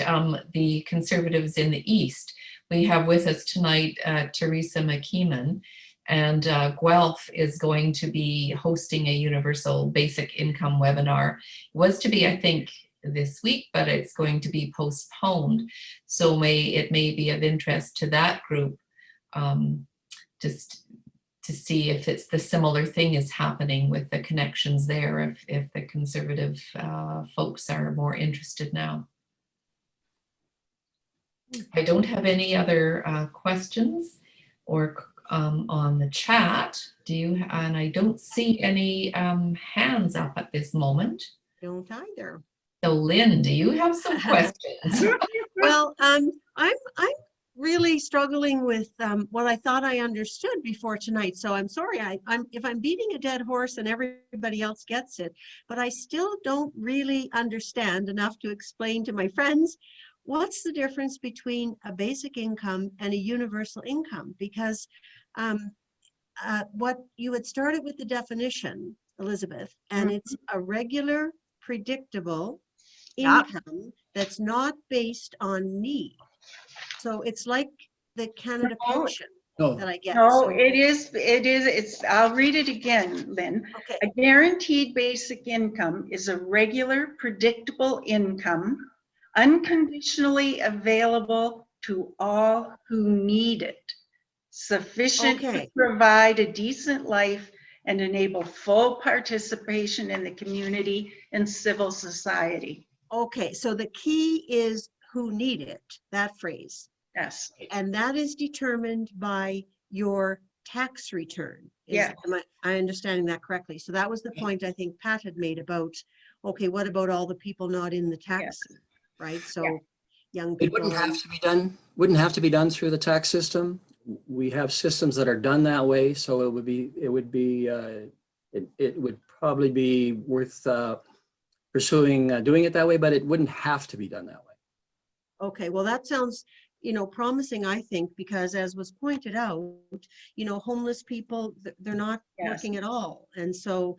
the Conservatives in the East. We have with us tonight Teresa McKeeman, and Guelph is going to be hosting a universal basic income webinar. It was to be, I think, this week, but it's going to be postponed. So it may be of interest to that group, just to see if it's the similar thing is happening with the connections there, if the Conservative folks are more interested now. I don't have any other questions or on the chat. Do you? And I don't see any hands up at this moment. Don't either. So Lynn, do you have some questions? Well, I'm really struggling with what I thought I understood before tonight. So I'm sorry if I'm beating a dead horse and everybody else gets it, but I still don't really understand enough to explain to my friends what's the difference between a basic income and a universal income, because what you had started with the definition, Elizabeth, and it's a regular, predictable income that's not based on need. So it's like the Canada pension that I get. No, So- it is, I'll read it again, Lynn. Okay. A guaranteed basic income is a regular, predictable income, unconditionally available to all who need it, sufficient to Okay. provide a decent life and enable full participation in the community and civil society. Okay, so the key is who need it, that phrase. Yes. And that is determined by your tax return. Yeah. Am I understanding that correctly? So that was the point I think Pat had made about, okay, what about all the people not in the tax, right? So young It people. wouldn't have to be done through the tax system. We have systems that are done that way, so it would probably be worth pursuing doing it that way, but it wouldn't have to be done that way. Okay, well, that sounds, promising, I think, because as was pointed out, homeless people, they're not working at all. And so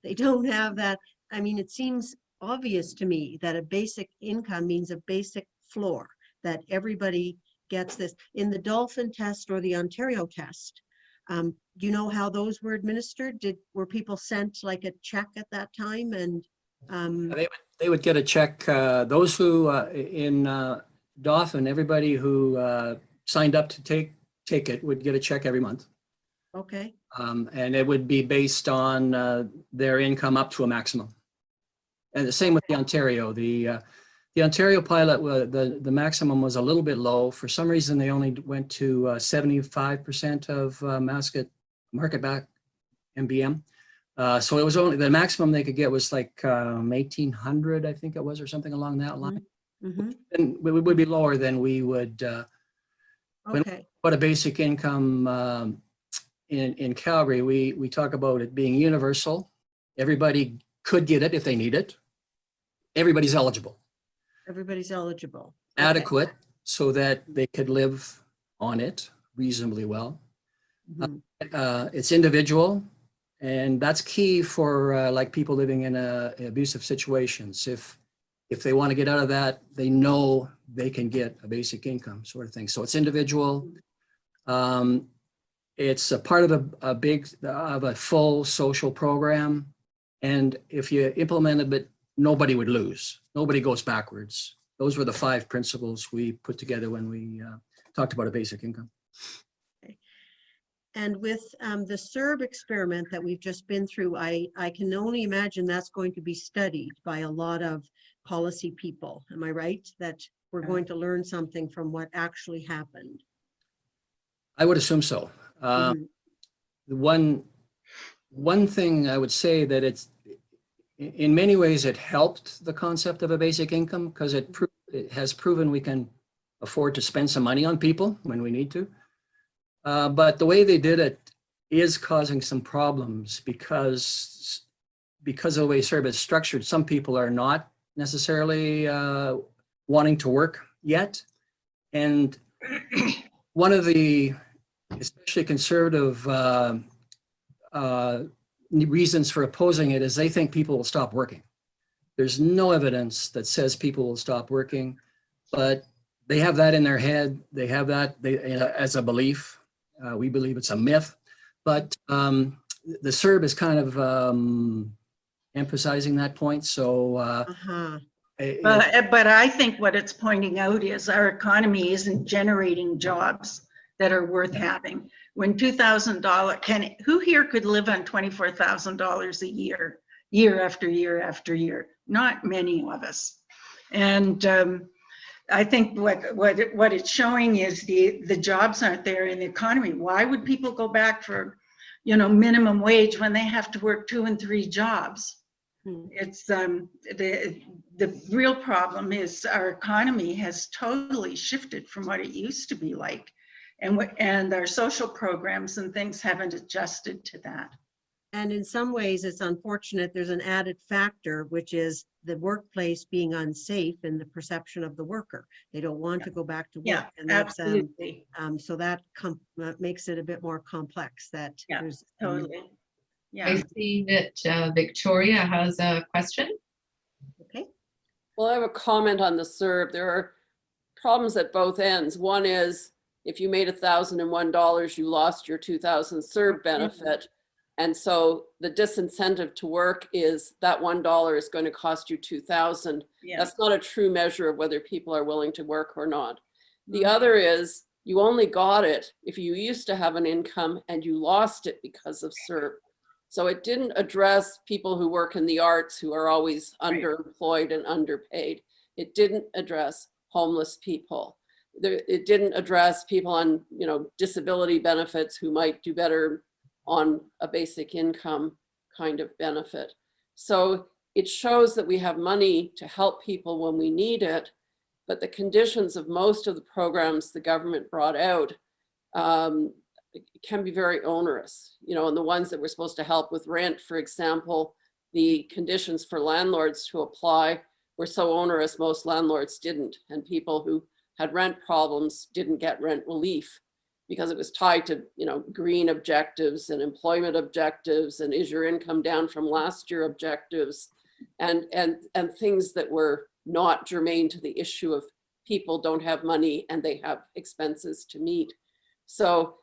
they don't have that. I mean, it seems obvious to me that a basic income means a basic floor, that everybody gets this. In the Dolphin test or the Ontario test, do you know how those were administered? Were people sent like a check at that time? And They would get a check. Those who in Dauphin, everybody who signed up to take it would get a check every month. okay, And it would be based on their income up to a maximum. And the same with the Ontario. The Ontario pilot, the maximum was a little bit low. For some reason, they only went to 75% of market back MBM. So it was only, the maximum they could get was like 1,800, I think it was, or something along that line. mm-hmm. And it would be lower than we would, Okay, but a basic income in Calgary, we talk about it being universal. Everybody could get it if they need it. Everybody's eligible. everybody's eligible. Okay. Adequate so that they could live on it reasonably well. Mhm. It's individual, and that's key for like people living in abusive situations. If they want to get out of that, they know they can get a basic income sort of thing. So it's individual. It's a part of a full social program. And if you implement it, but nobody would lose. Nobody goes backwards. Those were the 5 principles we put together when we talked about a basic income. And with the CERB experiment that we've just been through, I can only imagine that's going to be studied by a lot of policy people. Am I right? That we're going to learn something from what actually happened. I would assume so. Mhm. The one thing I would say that it's, in many ways, it helped the concept of a basic income because it has proven we can afford to spend some money on people when we need to. But the way they did it is causing some problems because of the way CERB is structured. Some people are not necessarily wanting to work yet. And one of the especially conservative reasons for opposing it is they think people will stop working. There's no evidence that says people will stop working, but they have that in their head. They have that as a belief. We believe it's a myth, but the CERB is kind of emphasizing that point. So But I think what it's pointing out is our economy isn't generating jobs that are worth having. When $2,000, who here could live on $24,000 a year, year after year after year? Not many of us. And I think what it's showing is the jobs aren't there in the economy. Why would people go back for, minimum wage when they have to work 2 and 3 jobs? It's the real problem is our economy has totally shifted from what it used to be like, and our social programs and things haven't adjusted to that. And in some ways, it's unfortunate. There's an added factor, which is the workplace being unsafe in the perception of the worker. They don't want to go back to work. Yeah, and that's, absolutely. so that makes it a bit more complex. That Yeah, there's totally. Yeah. I see that Victoria has a question. okay. Well, I have a comment on the CERB. There are problems at both ends. One is if you made $1,001, you lost your 2,000 CERB benefit. And so the disincentive to work is that $1 is going to cost you 2,000. Yeah. That's not a true measure of whether people are willing to work or not. The other is you only got it if you used to have an income and you lost it because of CERB. So it didn't address people who work in the arts who are always underemployed and underpaid. It didn't address homeless people. It didn't address people on, disability benefits who might do better on a basic income kind of benefit. So it shows that we have money to help people when we need it, but the conditions of most of the programs the government brought out can be very onerous. And the ones that were supposed to help with rent, for example, the conditions for landlords to apply were so onerous, most landlords didn't. And people who had rent problems didn't get rent relief because it was tied to, green objectives and employment objectives and is your income down from last year objectives and things that were not germane to the issue of people don't have money and they have expenses to meet. So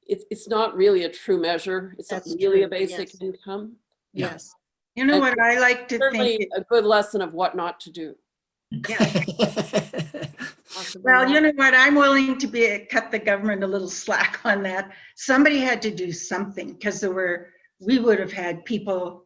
it's not really a true measure. It's not really a basic income. Yes. You know what I like to Certainly think? a good lesson of what not to do. Yeah. Well, you know what? I'm willing to cut the government a little slack on that. Somebody had to do something because we would have had people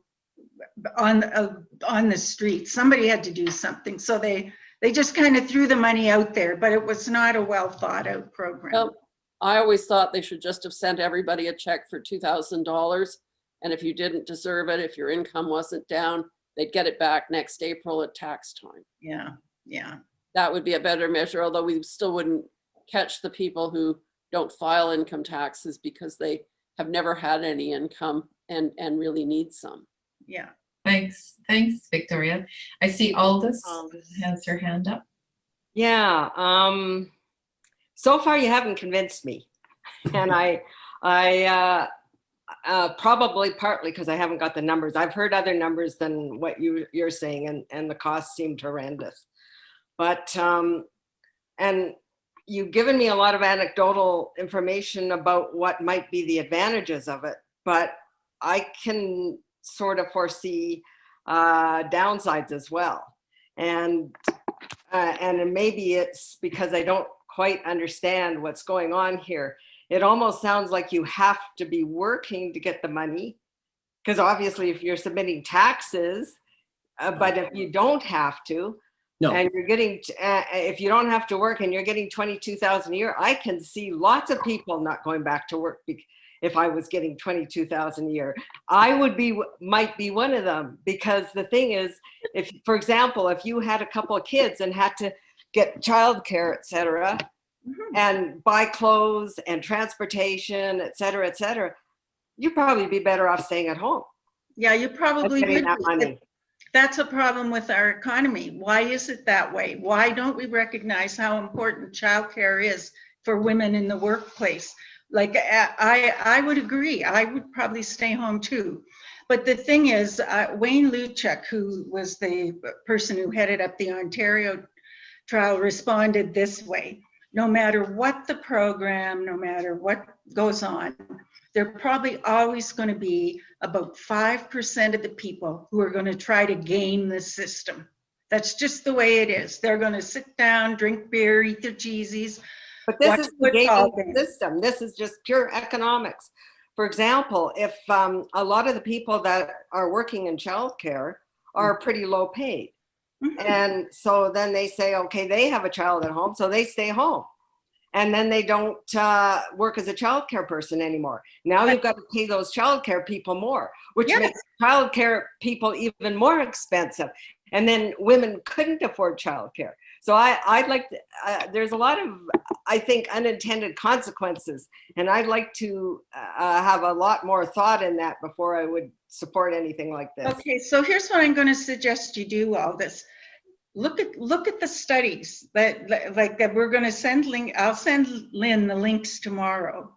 on the street. Somebody had to do something. So they just kind of threw the money out there, but it was not a well thought out program. Well, I always thought they should just have sent everybody a check for $2,000. And if you didn't deserve it, if your income wasn't down, they'd get it back next April at tax time. Yeah, yeah. That would be a better measure, although we still wouldn't catch the people who don't file income taxes because they have never had any income and really need some. Yeah. Thanks, Victoria. I see Aldous has her hand up. Yeah. So far you haven't convinced me, and I probably partly because I haven't got the numbers. I've heard other numbers than what you're saying, and the costs seemed horrendous. But and you've given me a lot of anecdotal information about what might be the advantages of it, but I can sort of foresee downsides as well. And maybe it's because I don't quite understand what's going on here. It almost sounds like you have to be working to get the money, because obviously if you're submitting taxes, but if you don't have to, No. and you're getting, if you don't have to work and you're getting 22,000 a year, I can see lots of people not going back to work. If I was getting 22,000 a year, I might be one of them, because the thing is, if, for example, if you had a couple of kids and had to get childcare, etc., and buy clothes and transportation, et cetera, you'd probably be better off staying at home. Yeah, you probably Getting would. that money. That's a problem with our economy. Why is it that way? Why don't we recognize how important childcare is for women in the workplace? Like, I would agree. I would probably stay home too. But the thing is, Wayne Luchuk, who was the person who headed up the Ontario trial, responded this way: no matter what the program, no matter what goes on, there are probably always going to be about 5% of the people who are going to try to game the system. That's just the way it is. They're going to sit down, drink beer, eat their cheesies. But this watch is the football gaming games. system. This is just pure economics. For example, if a lot of the people that are working in childcare are pretty low paid. And so then they say, okay, they have a child at home, so they stay home. And then they don't work as a childcare person anymore. Now you've got to pay those childcare people more, which makes childcare people even more expensive. And then women couldn't afford childcare. So I'd like to, there's a lot of, I think, unintended consequences. And I'd like to have a lot more thought in that before I would support anything like this. Okay, so here's what I'm going to suggest you do, all this. Look at the studies that we're going to send Lynn. I'll send Lynn the links tomorrow,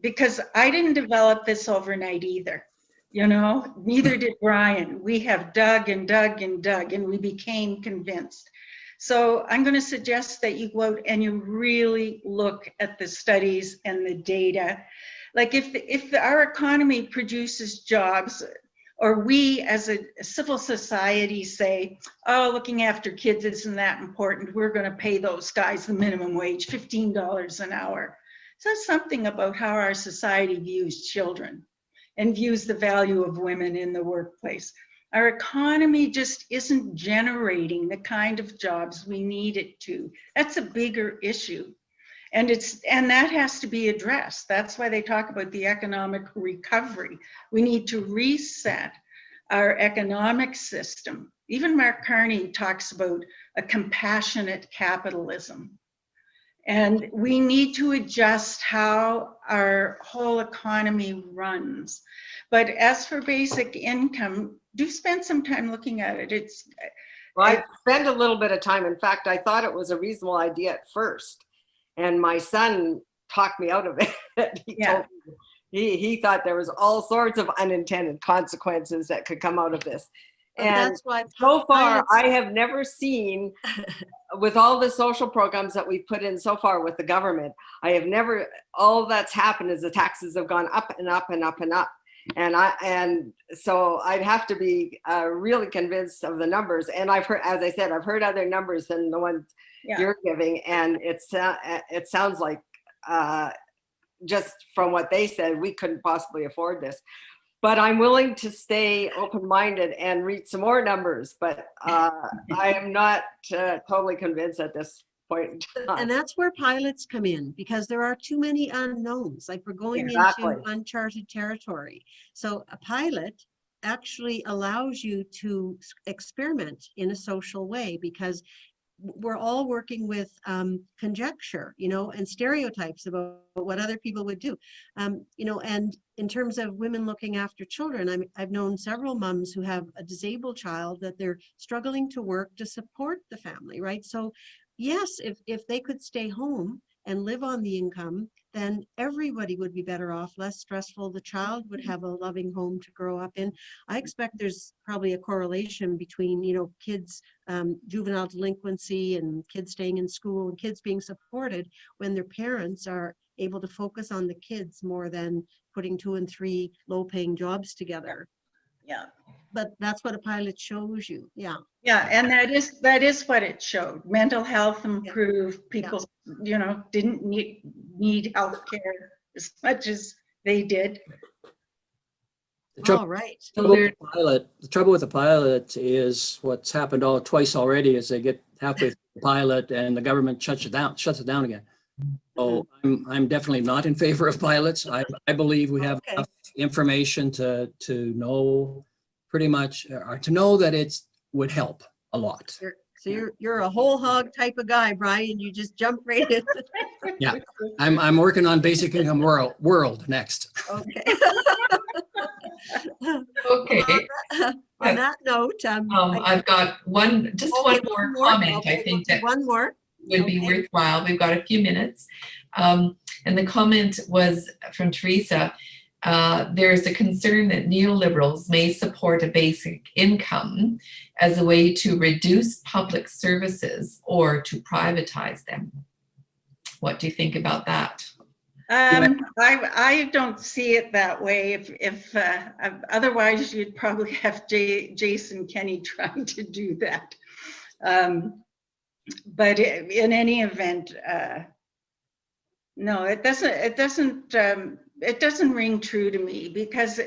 because I didn't develop this overnight either. You know, neither did Brian. We have dug and dug and dug, and we became convinced. So I'm going to suggest that you go out and you really look at the studies and the data. Like if our economy produces jobs, or we as a civil society say, oh, looking after kids isn't that important, we're going to pay those guys the minimum wage, $15 an hour. So that's something about how our society views children and views the value of women in the workplace. Our economy just isn't generating the kind of jobs we need it to. That's a bigger issue. And that has to be addressed. That's why they talk about the economic recovery. We need to reset our economic system. Even Mark Carney talks about a compassionate capitalism. And we need to adjust how our whole economy runs. But as for basic income, do spend some time looking at it. Well, I spent a little bit of time. In fact, I thought it was a reasonable idea at first. And my son talked me out of it. He thought there was all sorts of unintended consequences that could come out of this. But And that's why so far, I have never seen, with all the social programs that we've put in so far with the government, I have never, all that's happened is the taxes have gone up and up and up and up. And so I'd have to be really convinced of the numbers. And I've heard, as I said, I've heard other numbers than the ones you're giving. And it sounds like just from what they said, we couldn't possibly afford this. But I'm willing to stay open-minded and read some more numbers. But I am not totally convinced at this point in time. And that's where pilots come in, because there are too many unknowns. Like, we're going into uncharted territory. So a pilot actually allows you to experiment in a social way, because we're all working with conjecture, you know, and stereotypes about what other people would do, you know. And in terms of women looking after children, I've known several moms who have a disabled child that they're struggling to work to support the family, right? So yes, if they could stay home and live on the income, then everybody would be better off, less stressful. The child would have a loving home to grow up in. I expect there's probably a correlation between, you know, kids, juvenile delinquency and kids staying in school and kids being supported when their parents are able to focus on the kids more than putting 2 and 3 low-paying jobs together. Yeah. But that's what a pilot shows you. Yeah. Yeah, and that is what it showed. Mental health improved. People, you know, didn't need health care as much as they did. All right. The trouble with the pilot is what's happened twice already is they get halfway through the pilot and the government shuts it down again. So I'm definitely not in favor of pilots. I believe we have enough information to know pretty much, or to know that it would help. a lot. You're a whole hog type of guy, Brian. You just jump right in. Yeah, I'm working on basic income world next. Okay. Okay. On that note, I've got just okay, one more comment. Okay, I think we'll do that one more. would be Okay. worthwhile. We've got a few minutes. And the comment was from Teresa. There is a concern that neoliberals may support a basic income as a way to reduce public services or to privatize them. What do you think about that? I don't see it that way. If otherwise, you'd probably have Jason Kenney trying to do that. But in any event, no, it doesn't ring true to me, because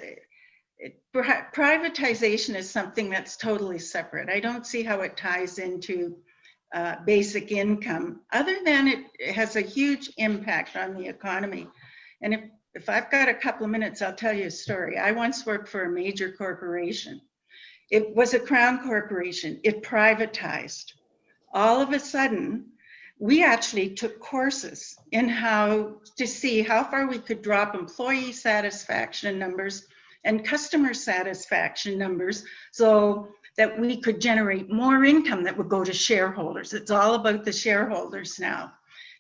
privatization is something that's totally separate. I don't see how it ties into basic income, other than it has a huge impact on the economy. And if I've got a couple of minutes, I'll tell you a story. I once worked for a major corporation. It was a crown corporation. It privatized. All of a sudden, we actually took courses in how to see how far we could drop employee satisfaction numbers and customer satisfaction numbers, so that we could generate more income that would go to shareholders. It's all about the shareholders now.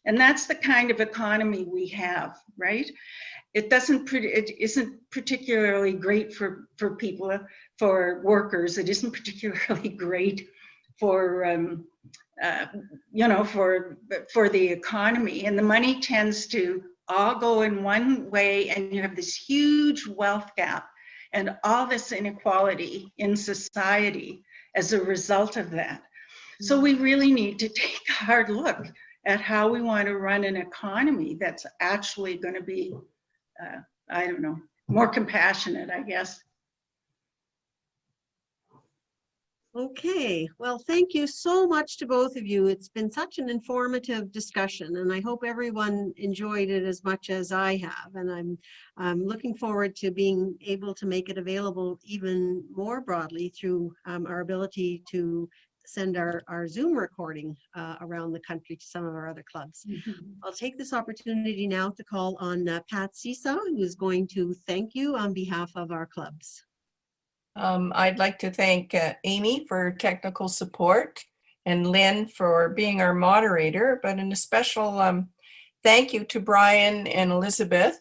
And that's the kind of economy we have, right? It isn't particularly great for people, for workers. It isn't particularly great for for the economy. And the money tends to all go in one way, and you have this huge wealth gap and all this inequality in society as a result of that. So we really need to take a hard look at how we want to run an economy that's actually going to be, I don't know, more compassionate, I guess. Okay, well, thank you so much to both of you. It's been such an informative discussion, and I hope everyone enjoyed it as much as I have. And I'm looking forward to being able to make it available even more broadly through our ability to send our Zoom recording around the country to some of our other clubs. I'll take this opportunity now to call on Pat Cyca, who is going to thank you on behalf of our clubs. I'd like to thank Amy for technical support and Lynn for being our moderator, but in a special thank you to Brian and Elizabeth.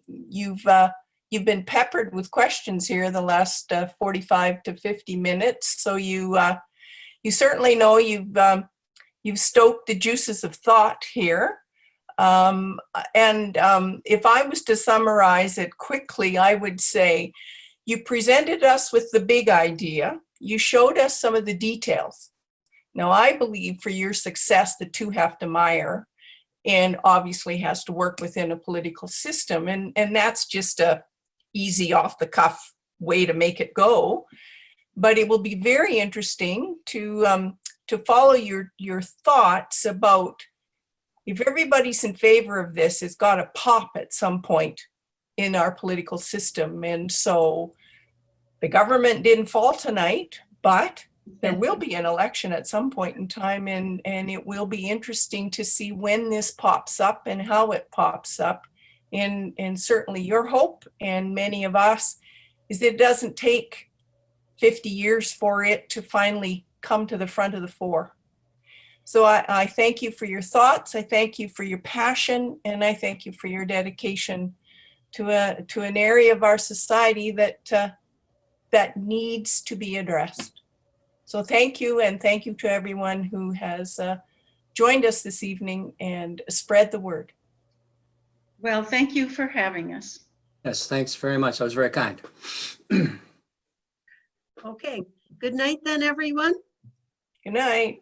You've been peppered with questions here the last 45 to 50 minutes, so you certainly know you've stoked the juices of thought here. If I was to summarize it quickly, I would say, you presented us with the big idea. You showed us some of the details. Now, I believe for your success, the two have to mire, and obviously has to work within a political system. And that's just a easy off the cuff way to make it go. But it will be very interesting to follow your thoughts about, if everybody's in favor of this, it's got to pop at some point in our political system. And so the government didn't fall tonight, but there will be an election at some point in time, and it will be interesting to see when this pops up and how it pops up. And certainly your hope, and many of us, is that it doesn't take 50 years for it to finally come to the front of the fore. So I thank you for your thoughts, I thank you for your passion, and I thank you for your dedication to an area of our society that needs to be addressed. So thank you, and thank you to everyone who has joined us this evening, and spread the word. Well, thank you for having us. Yes, thanks very much. That was very kind. Okay, good night then, everyone. Good night.